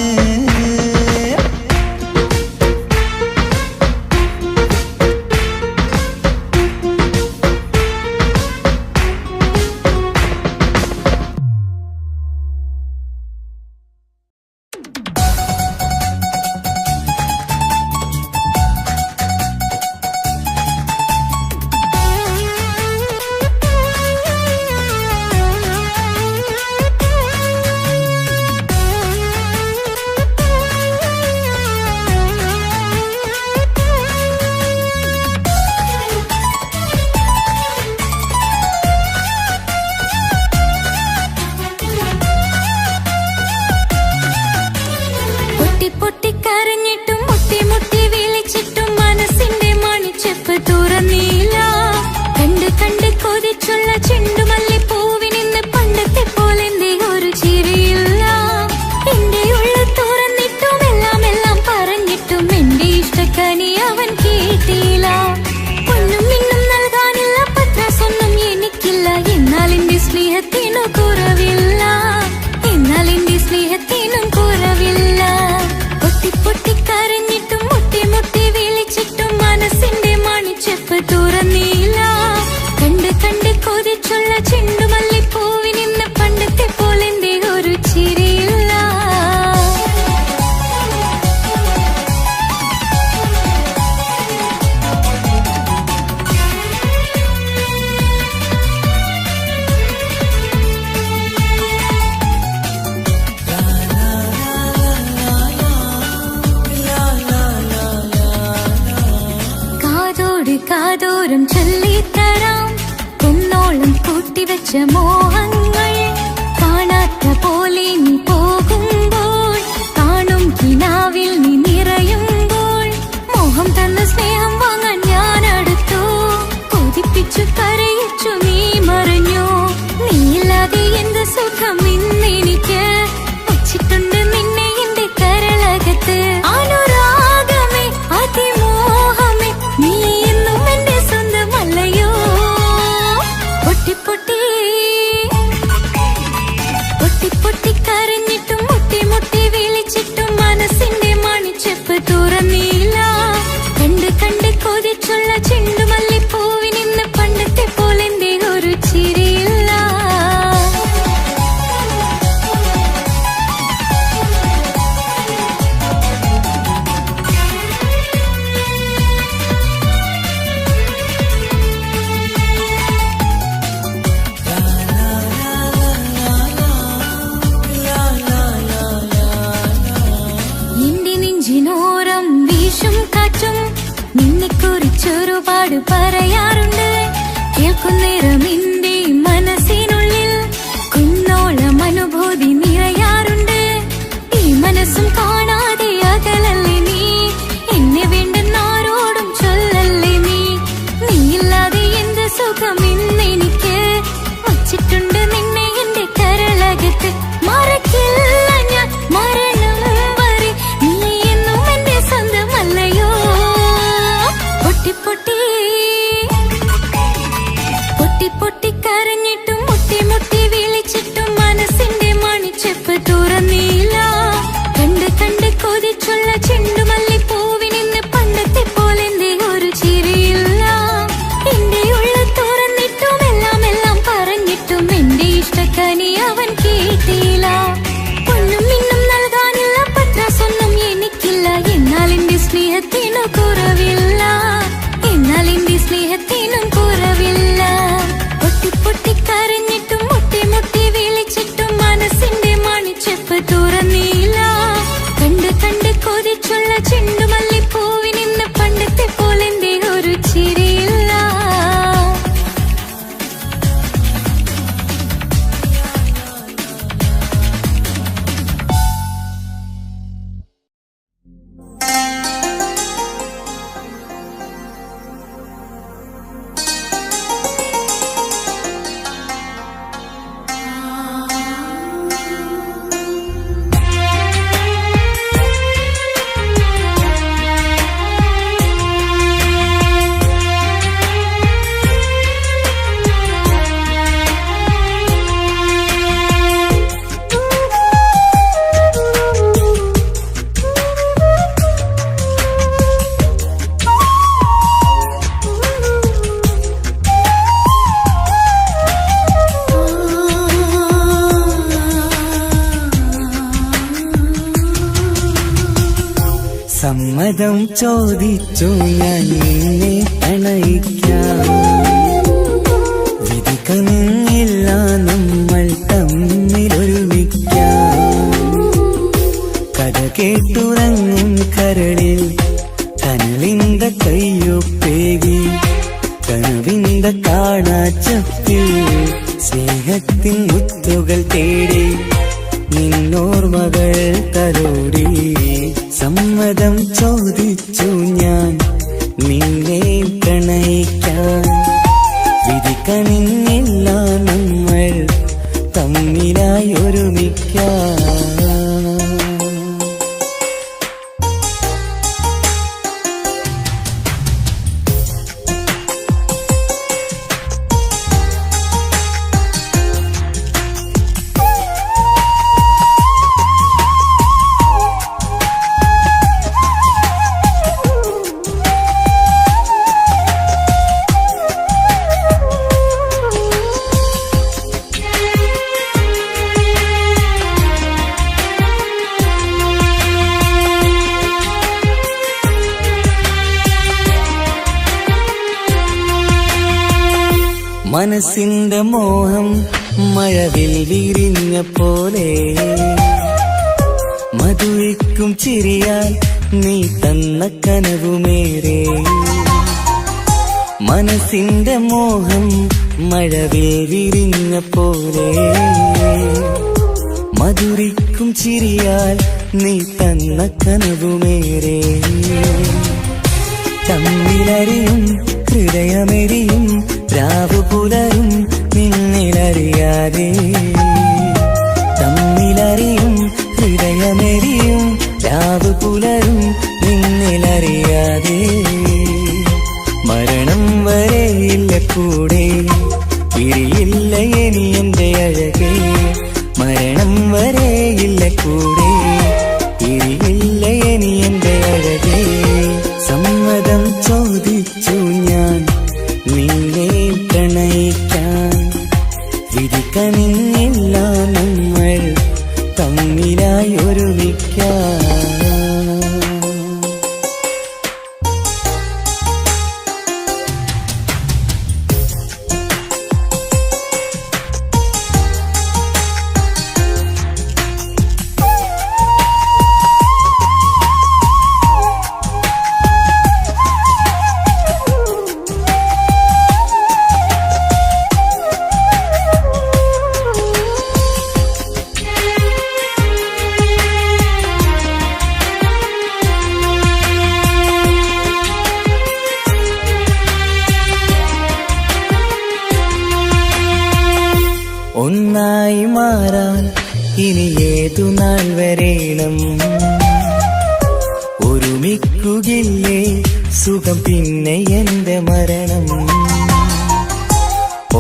കാതോരം ചൊല്ലിത്തരാം കുന്നോളം കൂട്ടിവെച്ച മോഹങ്ങൾ കാണാത്ത പോലെ നീ പോകുമ്പോൾ കാണും കിനാവിൽ നീ നിറയുമ്പോൾ മോഹം തന്ന സ്നേഹം വാങ്ങാൻ ഞാൻ അടുത്തു കൊതിപ്പിച്ചു കരയിച്ചു നീ ഒരുപാട് പറയാറുണ്ട്. കേൾക്കുന്നേരം എന്റെ മനസ്സിനുള്ളിൽ കുന്നോളം അനുഭൂതി നിറയാറുണ്ട്. ഈ മനസ്സും കാണാതെ അകലല്ലേ നീ, എന്നെ വേണ്ടെന്നാരോടും ചൊല്ലല്ലേ നീ. നീയില്ലാതെ എന്ത് സുഖം ഇന്നെനിക്ക്, വച്ചിട്ടുണ്ട് നിന്നെ എന്റെ കരളകത്ത്. മറക്കില്ല ഞാൻ മരണം വരെ, നീ എന്നും എന്റെ സ്വന്തമല്ലയോ. പൊട്ടി പൊട്ടി പൊട്ടി പൊട്ടി കരഞ്ഞിട്ടും മുട്ടി മുട്ടി വിളിച്ചിട്ടും മനസ്സിന്റെ മണിച്ചെപ്പ് തുറന്നില്ല. കണ്ട് കണ്ട് കൊതിച്ചുള്ള ചെണ്ടുമല്ലിപ്പൂവിനിന്ന് പണ്ടത്തെ പോലെ എന്റെ ഒരു ചിരിയില്ല. എന്റെ ഉള്ള തുറന്നിട്ടും എല്ലാം എല്ലാം പറഞ്ഞിട്ടും എന്റെ ഇഷ്ടക്കനി അവൻ കേട്ടില്ല. ഒന്നും മിന്നും നൽകാനില്ല, പത്രാസൊന്നും എനിക്കില്ല. എന്നാൽ എന്റെ സ്നേഹത്തിനു കുറവില്ല, എന്നാൽ എന്റെ സ്നേഹത്തിനും കുറവില്ല. പൊട്ടി പൊട്ടി കരഞ്ഞിട്ടും മുട്ടി മുട്ടി വിളിച്ചിട്ടും മനസ്സിന്റെ മണിച്ചെപ്പ് തുറന്നില്ല. കണ്ട് കണ്ട് കൊതിച്ചുള്ള ചെണ്ടുമല്ലിപ്പൂവിനിന്ന് പണ്ടത്തെ പോലെ എന്റെ ഒരു ചിരിയില്ല. സമ്മതം ചോദിച്ചു ഞാൻ നിന്നെ പ്രണയിക്കാം. വിധി കനിഞ്ഞില്ല നമ്മൾ തമ്മിലൊരുമിക്കാം. കഥ കേട്ടുറങ്ങും കരളിൽ കനലിന്ത കയ്യൊപ്പേകി, കനവിന്ത കാണാച്ചപ്പിൽ സ്നേഹത്തിൻ മുത്തുകൾ തേടി നിന്നോർമകൾ തലോടി. സമ്മതം ചോദിച്ചു ഞാൻ നിന്നെ പ്രണയിക്കാൻ. വിധി കനിഞ്ഞില്ല നമ്മൾ തമ്മിലായി ഒരുമിക്കാം. മനസ്സിന്റെ മോഹം മഴവിൽ വിരിഞ്ഞ പോലെ, മധുരിക്കും ചിരിയാൽ നീ തന്ന കനവുമേറെ. മനസ്സിന്റെ മോഹം മഴവിൽ വിരിഞ്ഞ പോലെ, മധുരിക്കും ചിരിയാൽ നീ തന്ന കനവുമേറെ. തമ്മിലറിയും ഹൃദയമെരിയും രാവു പുലരും നിന്നിലറിയാതെ. തമ്മിലറിയും ഹൃദയമെരിയും രാവു പുലരും നിന്നിലറിയാതെ. മരണം വരെയില്ല കൂടെ, പിരിയില്ല ഇനി എന്റെ അഴകേ. മരണം വരെയില്ല കൂടെ, പിരിയില്ല ഇനി എന്റെ അഴകേ. സമ്മതം ചോദിച്ചു ഞാൻ നിന്നെ പ്രണയിക്കാൻ. വിധി കനിഞ്ഞില്ല നമ്മൾ തമ്മിലായി ഒരുമിക്കാം. ഇനി ഏതു നാൾ വരേണം ഒരുമിക്കുകയില്ലേ സുഖം പിന്നെ എന്റെ മരണം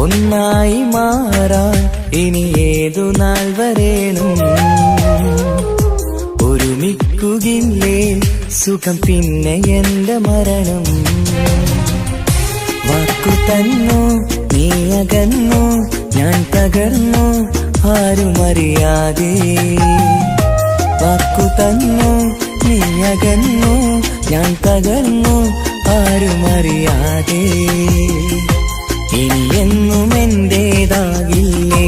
ഒന്നായി മാറാൻ ഇനി ഏതു നാൾ വരേണം ഒരുമിക്കുകയില്ലേ സുഖം പിന്നെ എന്റെ മരണം വാക്കു തന്നു നീ അകന്നു ഞാൻ തകർന്നു ആരുമറിയാതെ വാക്കു തന്നു നീ അകന്നു ഞാൻ തകർന്നു ആരുമറിയാതെ ഇനി എന്നും എന്റേതാകില്ലേ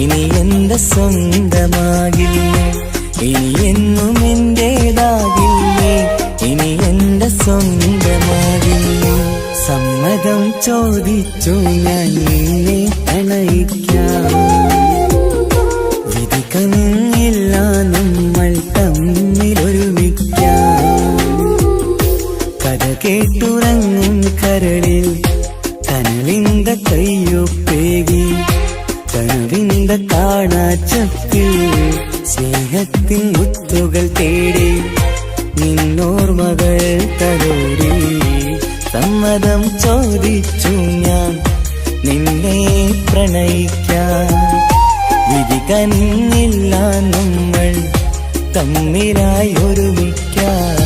ഇനി എന്റെ സ്വന്തമാകില്ലേ ഇനി എന്നും എന്റേതാകില്ലേ ഇനി എന്റെ സ്വന്തമാകില്ലേ സമ്മതം ചോദിച്ചു ഞാൻ നിന്നെ പ്രണയിക്കാം വിധി കനിഞ്ഞില്ല നമ്മൾ തമ്മിലൊരുമിക്കാം കഥ കേട്ടുറങ്ങും കരളിൽ കനലിന്ത കയ്യൊപ്പേകി കനവിന്ത കാണാച്ചപ്പിൽ സ്നേഹത്തിൻ മുത്തുകൾ തേടി നിന്നോർമകൾ തലോടി സമ്മതം ചോദിച്ചു ഞാൻ നിന്നെ പ്രണയിക്കാൻ വിധി കനിഞ്ഞില്ല നമ്മൾ തമ്മിലായി ഒരുമിക്കാൻ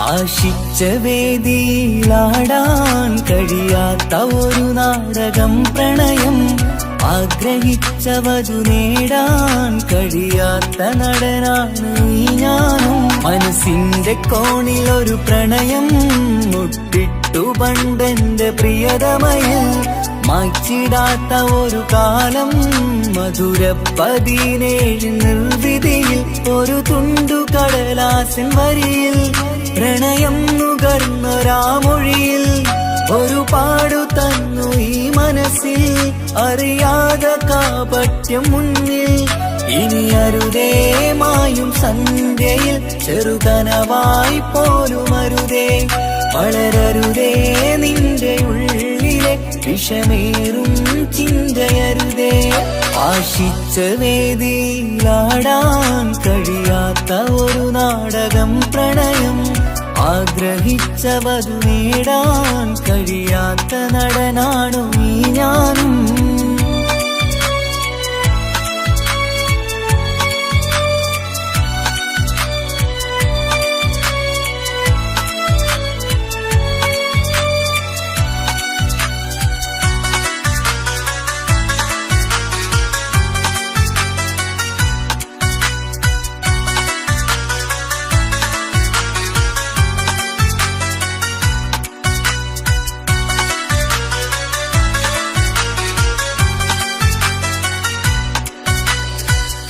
ആശിച്ച വേദിയിലാടാൻ കഴിയാത്ത ഒരു നാടകം പ്രണയം ആഗ്രഹിച്ചവതു നേടാൻ കഴിയാത്ത നടനാണ് ഈ ഞാനും മനസ്സിന്റെ കോണിൽ ഒരു പ്രണയം മുട്ടിട്ടു പണ്ടെന്റെ പ്രിയതമയിൽ മായ്ച്ചിടാത്ത ഒരു കാലം മധുര 17 നിർവിധിയിൽ ഒരു തുണ്ടു കടലാസിൻ വരിയിൽ പ്രണയം നുകർന്നൊരാമൊഴിയിൽ ഒരു പാടു തന്നു ഈ മനസ്സിൽ അറിയാതെ കാപട്യം മുന്നിൽ ഇനി അരുതേ മായും സന്ധ്യയിൽ ചെറുകനവായി പോലും അരുതേ വളരരുതേ നിന്റെ ഉള്ളിലെ വിഷമേറും ചിന്തയരുതേ ആശിച്ച വേദിയിലാടാൻ കഴിയാത്ത ഒരു നാടകം പ്രണയം ആഗ്രഹിച്ചവതു നേടാൻ കഴിയാത്ത നടനാണു ഈ ഞാനും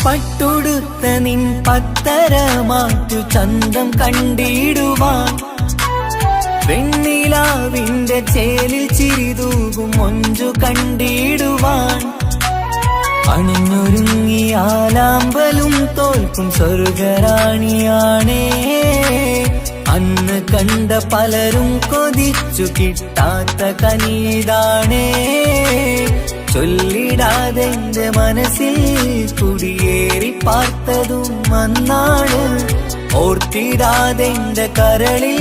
പട്ടുടുത്ത നിൻ പത്തരമാറ്റു ചന്തം കണ്ടിടുവാൻ വെണ്ണിലാവിന്റെ ചേലിൽ ചിരിതൂകും മൊഞ്ചു കണ്ടിടുവാൻ അണിഞ്ഞൊരുങ്ങിയാലാമ്പലും തോൽക്കും സ്വർഗറാണിയാണേ അന്ന് കണ്ട പലരും കൊതിച്ചു കിട്ടാത്ത കനീതാണേ ചൊല്ലിടാതെ എന്റെ മനസ്സിൽ കുടിയേറി പാർത്തതും അന്നാണ് ഓർത്തിടാതെ എന്റെ കരളിൽ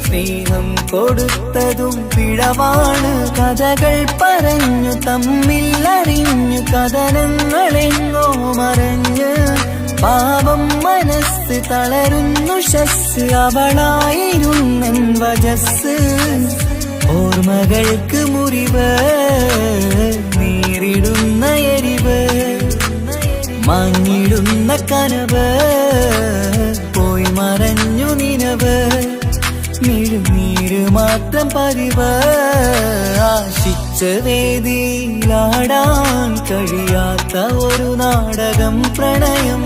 സ്നേഹം കൊടുത്തതും പിഴവാണ് കഥകൾ പറഞ്ഞു തമ്മിൽ അറിഞ്ഞു കഥനങ്ങളെങ്ങോ മറഞ്ഞ് പാപം മനസ്സ് തളരുന്നു ശസ് അവളായിരുന്നെൻ വജസ് ഓർമ്മകൾക്ക് മുറിവ്, നേരിടുന്ന എരിവ്, മങ്ങിടുന്ന കനവ്, പോയി മറഞ്ഞു നിനവ്, മിഴുനീര് മാത്രം പതിവ്. ആശിച്ച വേദിയിലാടാൻ കഴിയാത്ത ഒരു നാടകം പ്രണയം,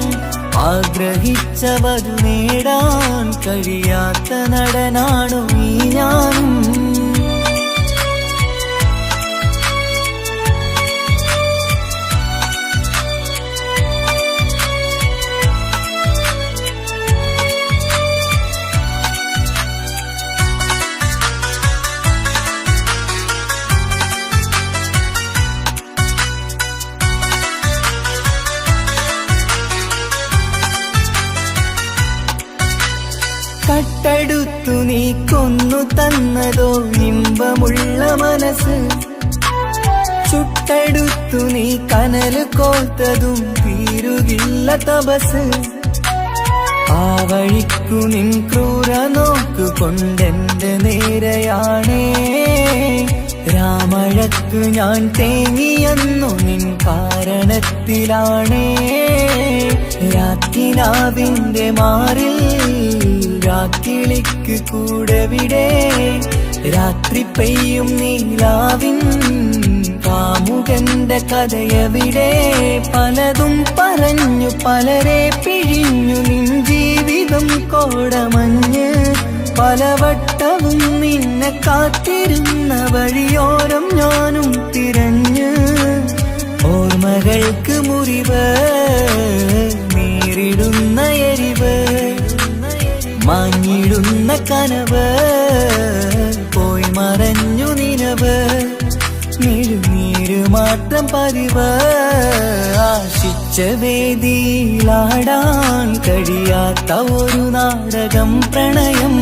ആഗ്രഹിച്ച വധു നേടാൻ കഴിയാത്ത നടനാണു ഈ ഞാനും. കട്ടെടുത്തു നീ കൊന്നു തന്നതോ ഇമ്പമുള്ള മനസ്സ്, ചുട്ടെടുത്തു നീ കനല് കോത്തതും തീരുകില്ല തപസ്. ആ വഴിക്കു നിൻ ക്രൂര നോക്കുകൊണ്ടെന്റെ നേരെയാണേ, രാമഴക്കു ഞാൻ തേങ്ങിയെന്നു നിൻ കാരണത്തിലാണേ. രാത്രിനാവിന്റെ മാറിൽ രാക്കിളിക്ക് കൂടെവിടെ, രാത്രി പെയ്യും നീലാവിൻ കാമുകന്റെ കഥയവിടെ. പലതും പറഞ്ഞു പലരെ പിഴിഞ്ഞു നിൻ ജീവിതം കോടമഞ്ഞ്, പലവട്ടവും നിന്നെ കാത്തിരുന്ന വഴിയോരം ഞാനും തിരഞ്ഞ്. ഓർമ്മകൾക്ക് മുറിവ്, നേരിടുന്ന എരിവ്, മങ്ങിടുന്ന കനവ്, പോയി മറഞ്ഞു നിനവ്, മിഴുനീര് മാത്രം പതിവ്. ആശിച്ച വേദിയിലാടാൻ കഴിയാത്ത ഒരു നാടകം പ്രണയം,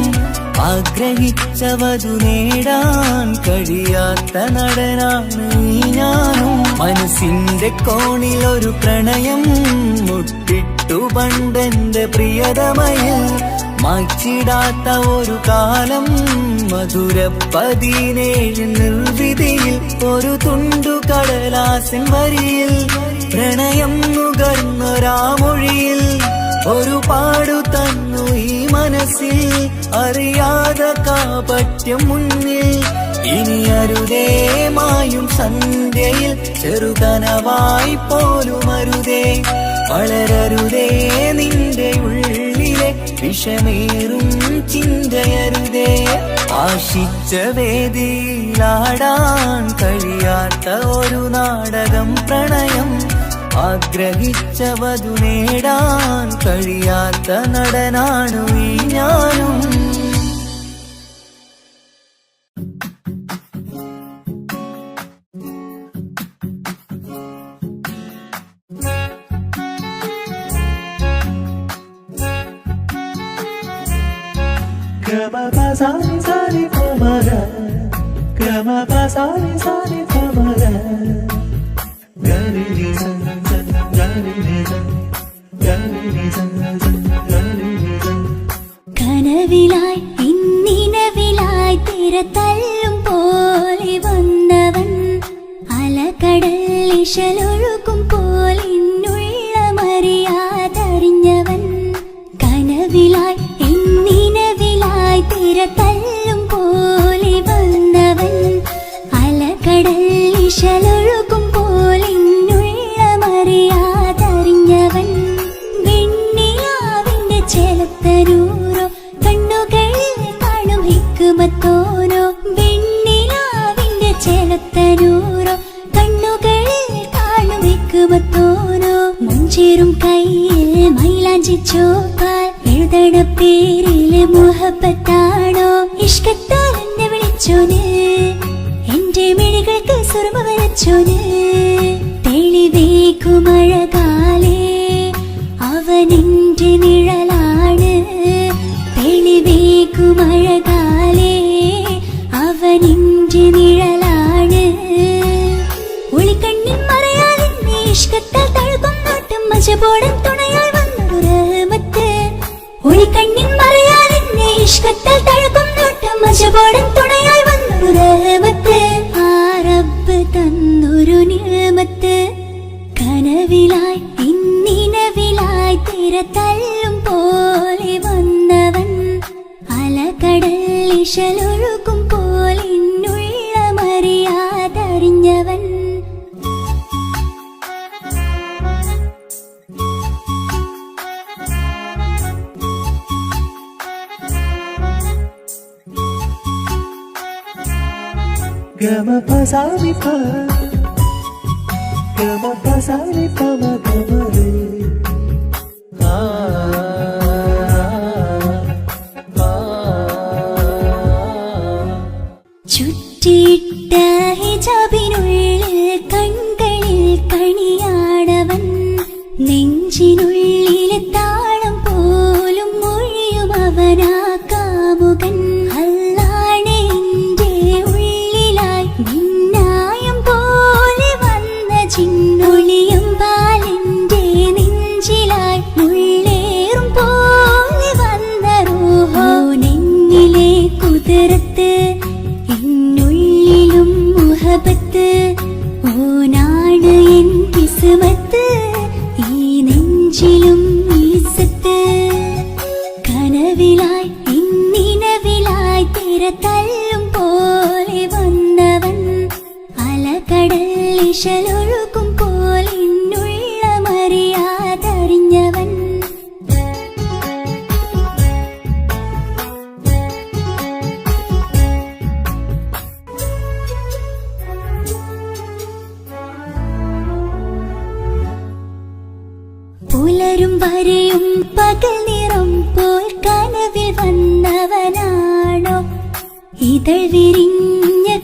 ആഗ്രഹിച്ച വധു നേടാൻ കഴിയാത്ത നടനാണ് ഈ ഞാനും. മനസ്സിന്റെ കോണിൽ ഒരു പ്രണയം മുട്ടിട്ടു പണ്ടെന്റെ പ്രിയതമയിൽ, മായ്ച്ചിടാത്ത ഒരു കാലം മധുര 17 നിർവിധിയിൽ, ഒരു തുണ്ടു കടലാസിൻ വരിയിൽ, പ്രണയം നുകർന്നൊരാമൊഴിയിൽ, ഒരു പാടു തന്നു ഈ മനസ്സിൽ, അറിയാതെ കാപട്യം മുന്നിൽ. ഇനി അരുതേ മായും സന്ധ്യയിൽ, ചെറുകനവായി പോലും അരുതേ, വളരരുതേ നിന്റെ ഉള്ളിലെ വിഷമേറും ചിന്തയരുതേ. ആശിച്ച വേദിയിലാടാൻ കഴിയാത്ത ഒരു നാടകം പ്രണയം, ആഗ്രഹിച്ച വധു നേടാൻ കഴിയാത്ത നടനാണു ഈ ഞാനും. കനവിലായി ഇന്നിനവിലായി തിരതല്ലും പോലെ വന്നവൻ, അലകടൽ ഇശലൊഴുകും പോലെ ഇന്നുള്ള മറിയാതറിഞ്ഞവൻ. കനവിലായി ഇന്നിനവിലായി തിരതല്ലും പോലെ വന്നവൻ, അലകടൽ ഇശലൊഴുകും പോലെ ഇന്നുള്ള മറിയാതറിഞ്ഞവൻ. വെണ്ണിലാവിന്റെ ചെലത്തരൂരോ കണ്ണുകളിൽ കാണും ഹിക്കുമത്തോരോ, വെണ്ണിലാവിന്റെ ചെലത്തരൂരോ കണ്ണുകളിൽ കാണും ഹിക്കുമത്തോരോ. മുഞ്ചേറും കയ്യിൽ മൈലാഞ്ചി ചോപ്പാൽ എഴുതണ പേരില് മുഹബത്താണോ, ഇഷ്കത്താൽ എന്നെ വിളിച്ചോന്, എന്റെ മിഴികൾക്ക് സുറുമ വരച്ചോന്. തെളിവേക്കുമഴകാലേ അവനെന്റെ നിഴലാണ്, തെളിവേക്കുമഴകാലേ അവനെന്റെ നിഴലാണ്. ഒളിക്കണ്ണിൻ മറയാലെന്നെ ഇഷ്കത്താൽ തഴുകും നോട്ടം, മജബോടൻ തുണയായി വന്നൊരു റഹ്മത്ത്. ഒളിക്കണ്ണിൻ മറയാലെന്നെ ഇഷ്കത്താൽ തഴുകും നോട്ടം, മജബോടൻ തുണയായി വന്നൊരു തിരതല്ലും പോലെ വന്നവൻ അലകടൽ ഇശലൊഴുകും പോലെ മറിയാതറിഞ്ഞവൻ Gama pasani pa, gama pasani pa ma gama re. ചുറ്റിയിട്ട ഹിജാബിനുള്ളിൽ കൺകളിൽ കണിയാടവൻ നെഞ്ചിനുള്ളിലെ താളം പോലും മൊഴിയും അവനാ കാമുകൻ അല്ലാണെ എന്റെ ഉള്ളിലായി മിന്നായം പോലെ വന്ന ചിന്നൊളിയും പാലിന്റെ നെഞ്ചിലായി മുള്ളേറും പോലെ വന്ന റൂഹോ നെഞ്ഞിലെ കുതിരത്ത് എന്നുള്ളിലും മുഹബത്ത് ഓനാണ് എൻ കിസ്മത്ത് ഈ നെഞ്ചിലും ഈസത്ത് കനവിലായി ഇന്നിനവിലായി തിരതല്ലും പോലെ വന്നവൻ അലകടൽ ഇശലൊഴുകും പോലെ എന്നുള്ള മറിയാതറിഞ്ഞവൻ പുലരും വരെയും പകൽ നിറം പോൽ കനവിൽ വന്നവനാണോ ഇതൾ വിരിഞ്ഞ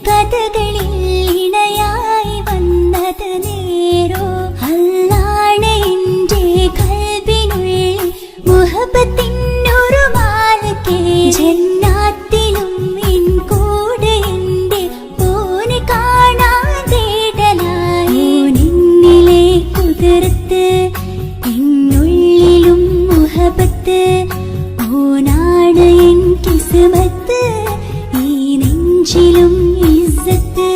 കഥകളിൽ ഇണയായി വന്നത് നേരോ അല്ലാണെ എന്റെ കൽബിനുള്ളിൽ മുഹബത്തിനൊരു മാലക്കേ ജന്നാത്തിലും എൻ കൂടെ എന്റെ ഓനെ കാണാൻ തേടലായി നിന്നിലെ കുതിരത്ത് എന്നുള്ളിലും മുഹബത്ത് ഓനാണ് എൻ കിസ്മത്ത് ഈ നെഞ്ചിലും ഇസ്സത്ത്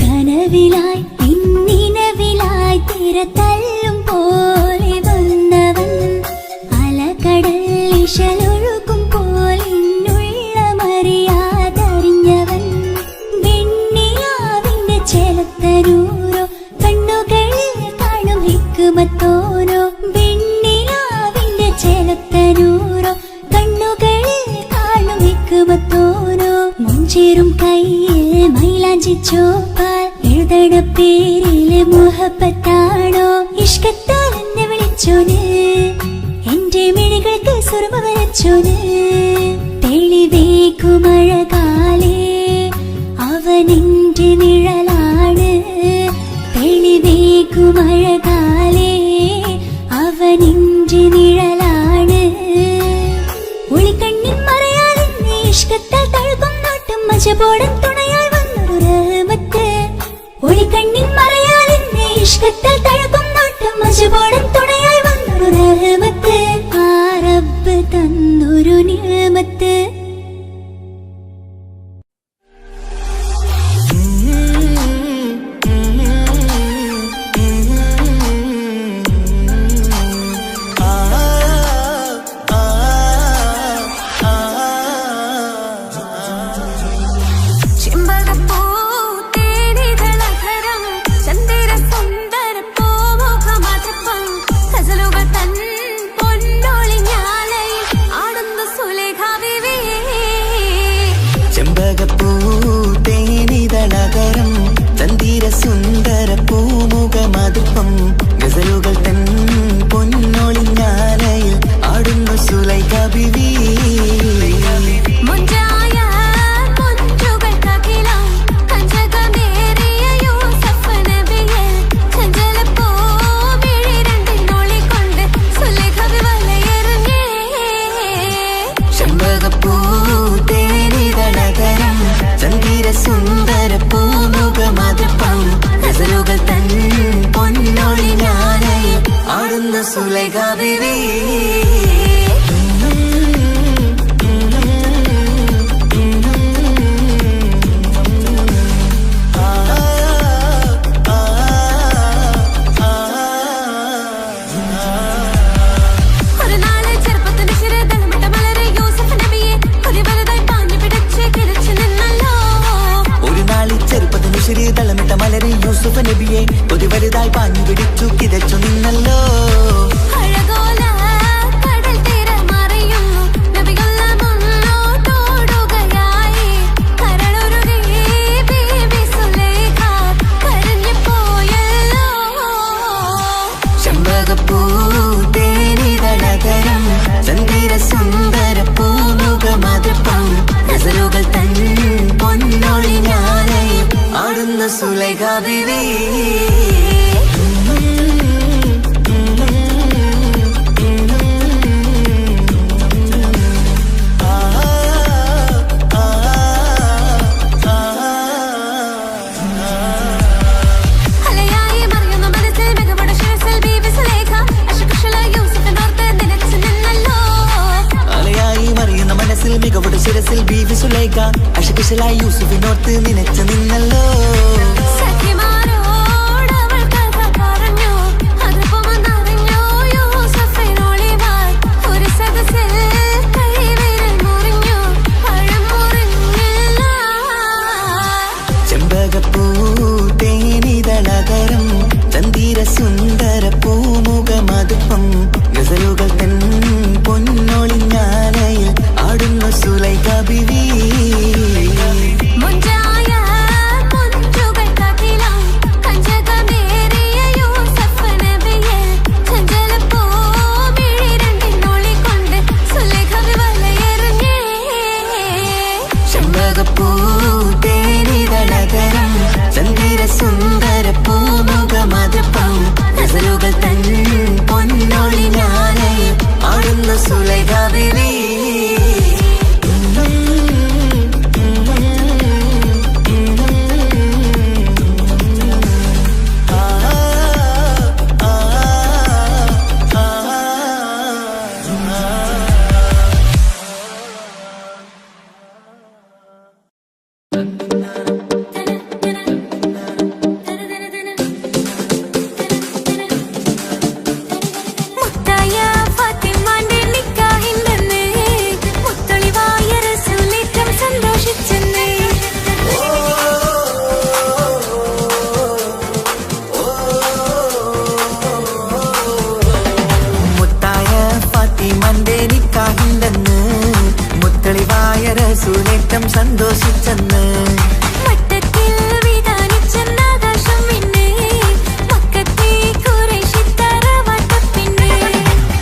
കനവിലായി ഇന്നിനവിലായി തിരതല്ലും പോലെ വന്നവൻ അലകടൽ ഇശലൊഴുകും പോലെ എന്നുള്ള മറിയാതറിഞ്ഞവൻ വെണ്ണിലാവിന്റെ ചെലത്തരൂരോ കണ്ണുകളിൽ കാണും ഹിക്മത്തോരോ വെണ്ണിലാവിന്റെ ചെലത്തരൂരോ കണ്ണുകളിൽ കാണും ഹിക്മത്തോരോ മുഞ്ചേറും കയ്യിൽ മൈലാഞ്ചി ചോപ്പാൽ എഴുതണ പേരില് മുഹബത്താണോ ഇഷ്കത്താൽ എന്നെ വിളിച്ചോന് എന്റെ മിഴികൾക്ക് സുറുമ വരച്ചോന് തെളിവേക്കുമഴകാലേ അവനെന്റെ നിഴലാണ് തെളിവേക്കുമഴകാലേ അവനെന്റെ നിഴലാണ് ഒളിക്കണ്ണിൻ മറയാലെന്നെ ഇഷ്കത്താൽ തഴുകും നോട്ടും മജബോടൻ തുണയായി വന്നൊരു റഹ്മത്ത് ഒളിക്കണ്ണിൻ മറയാലെന്നെ ഇഷ്കത്താൽ തഴുകും നോട്ടും മജബോടൻ തുണയായി വന്നൊരു റഹ്മത്ത് ആ റബ്ബ് തന്നൊരു നിഅമത്ത് സുന്ദര പൂമുഖമതുപ്പം ഗസലുകൾ തൻ പൊന്നൊളിഞ്ഞാലയിൽ ആടുന്നു സുലൈഖ ബിവി സുന്ദര പൂമുഖമതുപ്പം ഗസലുകൾ തൻ പൊന്നൊളിഞ്ഞാലയിൽ ആടുന്നു സുലൈഖ ബിവി ചന്ദിര സുന്ദര പൂമുഖമതപ്പം ഗസലുകൾ തൻ പൊന്നൊളി ഞാനേ ആടുന്ന സുലൈഖ ബീവി മികവുടെ ശിരസിൽ ബീവി സുലൈഖ അശകുശലായി യൂസുഫിനോർത്ത് നിനച്ചു നിന്നല്ലോ ചെമ്പകപ്പൂ തേനിതളകരം ചന്ദിര സുന്ദര പൂമുഖമതുപ്പം ഗസലുകൾ തൻ പൊന്നൊളിഞ്ഞാലയിൽ ആടുന്ന സുലൈഖ ബീവി ചെമ്പകപ്പൂ തേനിതളകരം ചന്ദിര സുന്ദര പൂമുഖമതുപ്പം ഗസലുകൾ തൻ പൊന്നൊളിഞ്ഞാലയിൽ ആടുന്ന സുലൈഖ ബീവി സുലേറ്റം സന്തോഷിച്ചെന്ന് മട്ടത്തിൽ വിധാനിച്ചെന്നാകാശം പിന്നെ മക്കത്തെ ഖുറൈശിത്തറ വട്ടപ്പിന്നെ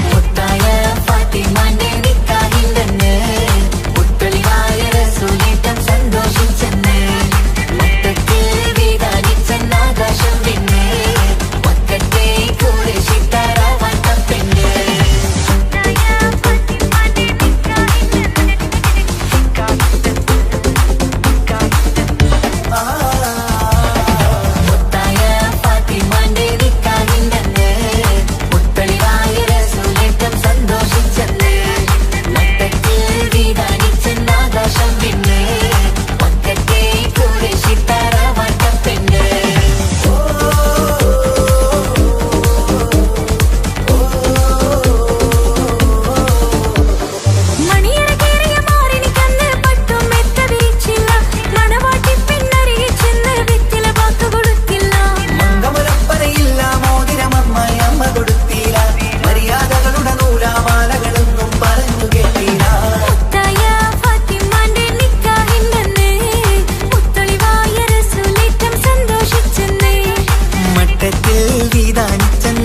മുത്തായ ഫാത്തിമാന്റെ നിക്കാഹിണ്ടെന്ന് മുത്തളിവായ സുലേറ്റം സന്തോഷിച്ചെന്ന് മട്ടത്തിൽ വിധാനിച്ചെന്നാകാശം പിന്നെ മക്കത്തെ ഖുറൈശിത്തറ വട്ടപ്പിന്നെ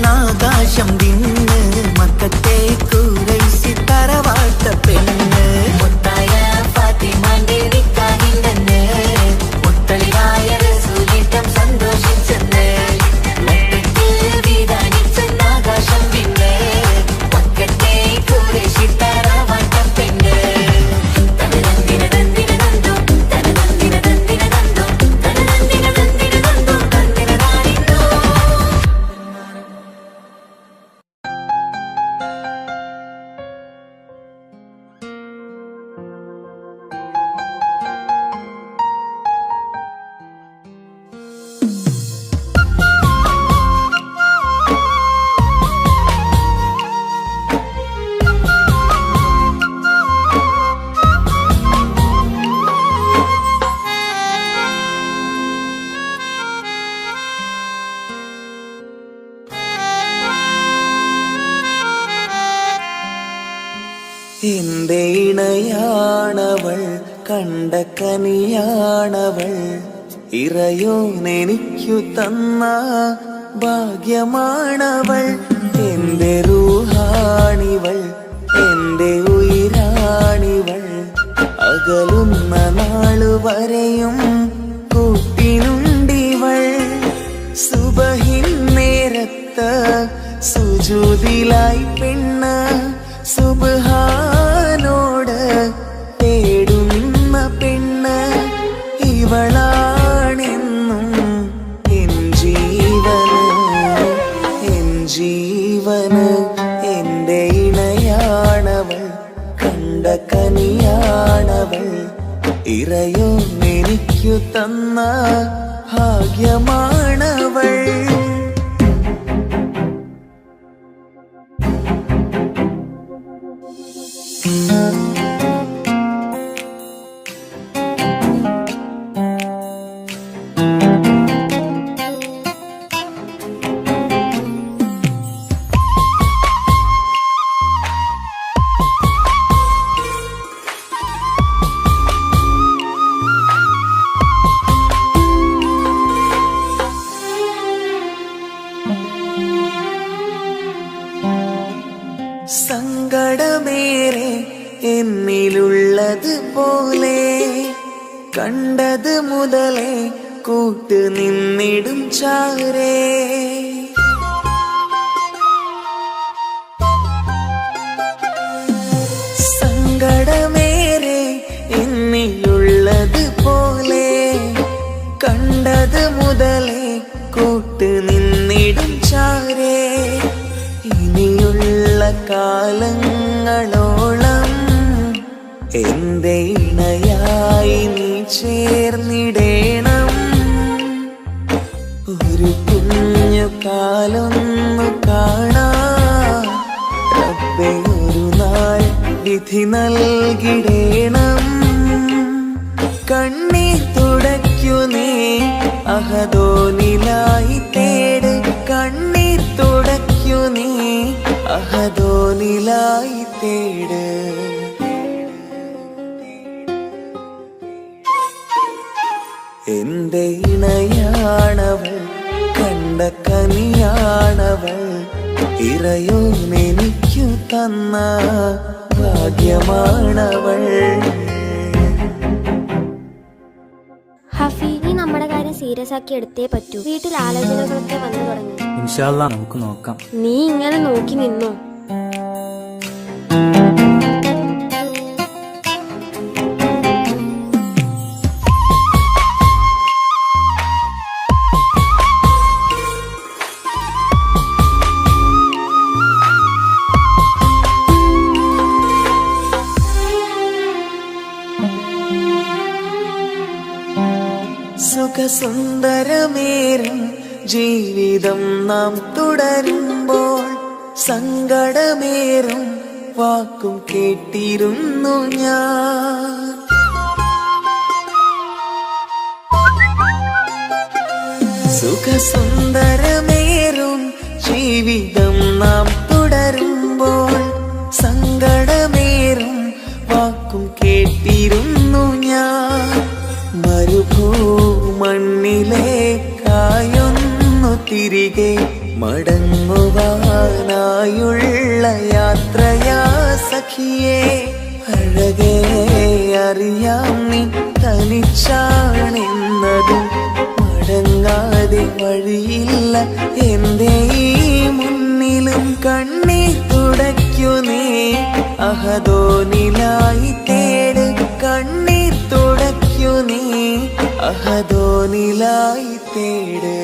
ആകാശം തിന്ന് മക്കത്തെ ഖുറൈശി തറവാട്ട പെണ്ണ് മുത്തായ ഫാത്തിമാന്റെ നിക്കാഹിണ്ടെന്ന് മുത്തളിവായ റസൂലിറ്റം സന്തോഷിച്ചെന്ന് മക്കത്തിൽ വിധാനിച്ചെന്നാകാശം പിന്നെ മക്കത്തെ ഖുറൈശി തറവാട്ട പെണ്ണ് തനതന്തിന തന്തിന തന്തോ തനതന്തിന തന്തിന തന്തോ തനതന്തിന തന്തിന തന്തോ തന്തിന താനിന്നോ എന്റെ ഇണയാണവൾ കണ്ട കനിയാണവൾ ഇറയോനെനിക്കു തന്ന ഭാഗ്യമാണവൾ എന്റെ റൂഹാണിവൾ എന്റെ എന്റെ ഉയിരാണിവൾ അകലുന്ന നാളുവരെയും കൂട്ടിനുണ്ടിവൾ സുബഹിൻ നേരത്ത് സുജൂദിലായി പെണ്ണ് സുബ്ഹാനോട് തേടുന്ന പെണ്ണ് ഇവളാണെന്നും എൻ ജീവന് എന്റെ ഇണയാണവൾ കണ്ട കനിയാണവൾ ഇറയോ എനിക്കു തന്ന ഭാഗ്യമാണവൾ സങ്കടമേറെ എന്നിലുള്ളത് പോലെ കണ്ടത് മുതലേ കൂട്ട് നിന്നിടും ചാരേ സങ്കടമേറെ എന്നിലുള്ളത് പോലെ കണ്ടത് മുതലേ കൂട്ട് നിന്നിടും ചാരേ ഇനിയുള്ള കാലങ്ങളോളം എന്റെ ഇണയായി നീ ചേർന്നിടേണം ഒരു കുഞ്ഞു കാലൊന്നു കാണാൻ റബ്ബേ ഒരു നാൾ വിധി നൽകിടേണം കണ്ണീർ തുടയ്ക്കു നീ അഹദോനിലായി തേട് കണ്ണീർ തുടയ്ക്കു നീ അഹദോനിലായി തേട് എന്റെ ഇണയാണവൾ കണ്ട കനിയാണവൾ ഇറയോ എനിക്കു തന്ന ഭാഗ്യമാണവൾ ഹഫി, നീ നമ്മുടെ കാര്യം സീരിയസ് ആക്കി എടുത്തേ പറ്റൂ. വീട്ടിൽ ആലോചനകളൊക്കെ വന്നു തുടങ്ങി. ഇൻഷാ അല്ലാ നമുക്ക് നോക്കാം. നീ ഇങ്ങനെ നോക്കി നിന്നോ? സുഖസുന്ദരമേറും ജീവിതം നാം തുടരുമ്പോൾ സങ്കടമേറും വാക്കും കേട്ടിരുന്നു ഞാൻ സുഖസുന്ദരമേറും ജീവിതം നാം തുടരുമ്പോൾ സങ്കടമേറും വാക്കും കേട്ടിരുന്നു ഞാൻ മരുഭൂമണ്ണിലേക്കായൊന്നു തിരികെ മടങ്ങുവാനായുള്ള യാത്രയാ സഖിയേ അഴകേ അറിയാം നീ തനിച്ചാണെന്നതും മടങ്ങാതെ വഴിയില്ല എന്റെ ഈ മുന്നിലും കണ്ണീർ തുടയ്ക്കു നീ അഹദോനിലായി തേട് കണ്ണീർ തുടയ്ക്കു നീ അഹദോനിലായി തേട്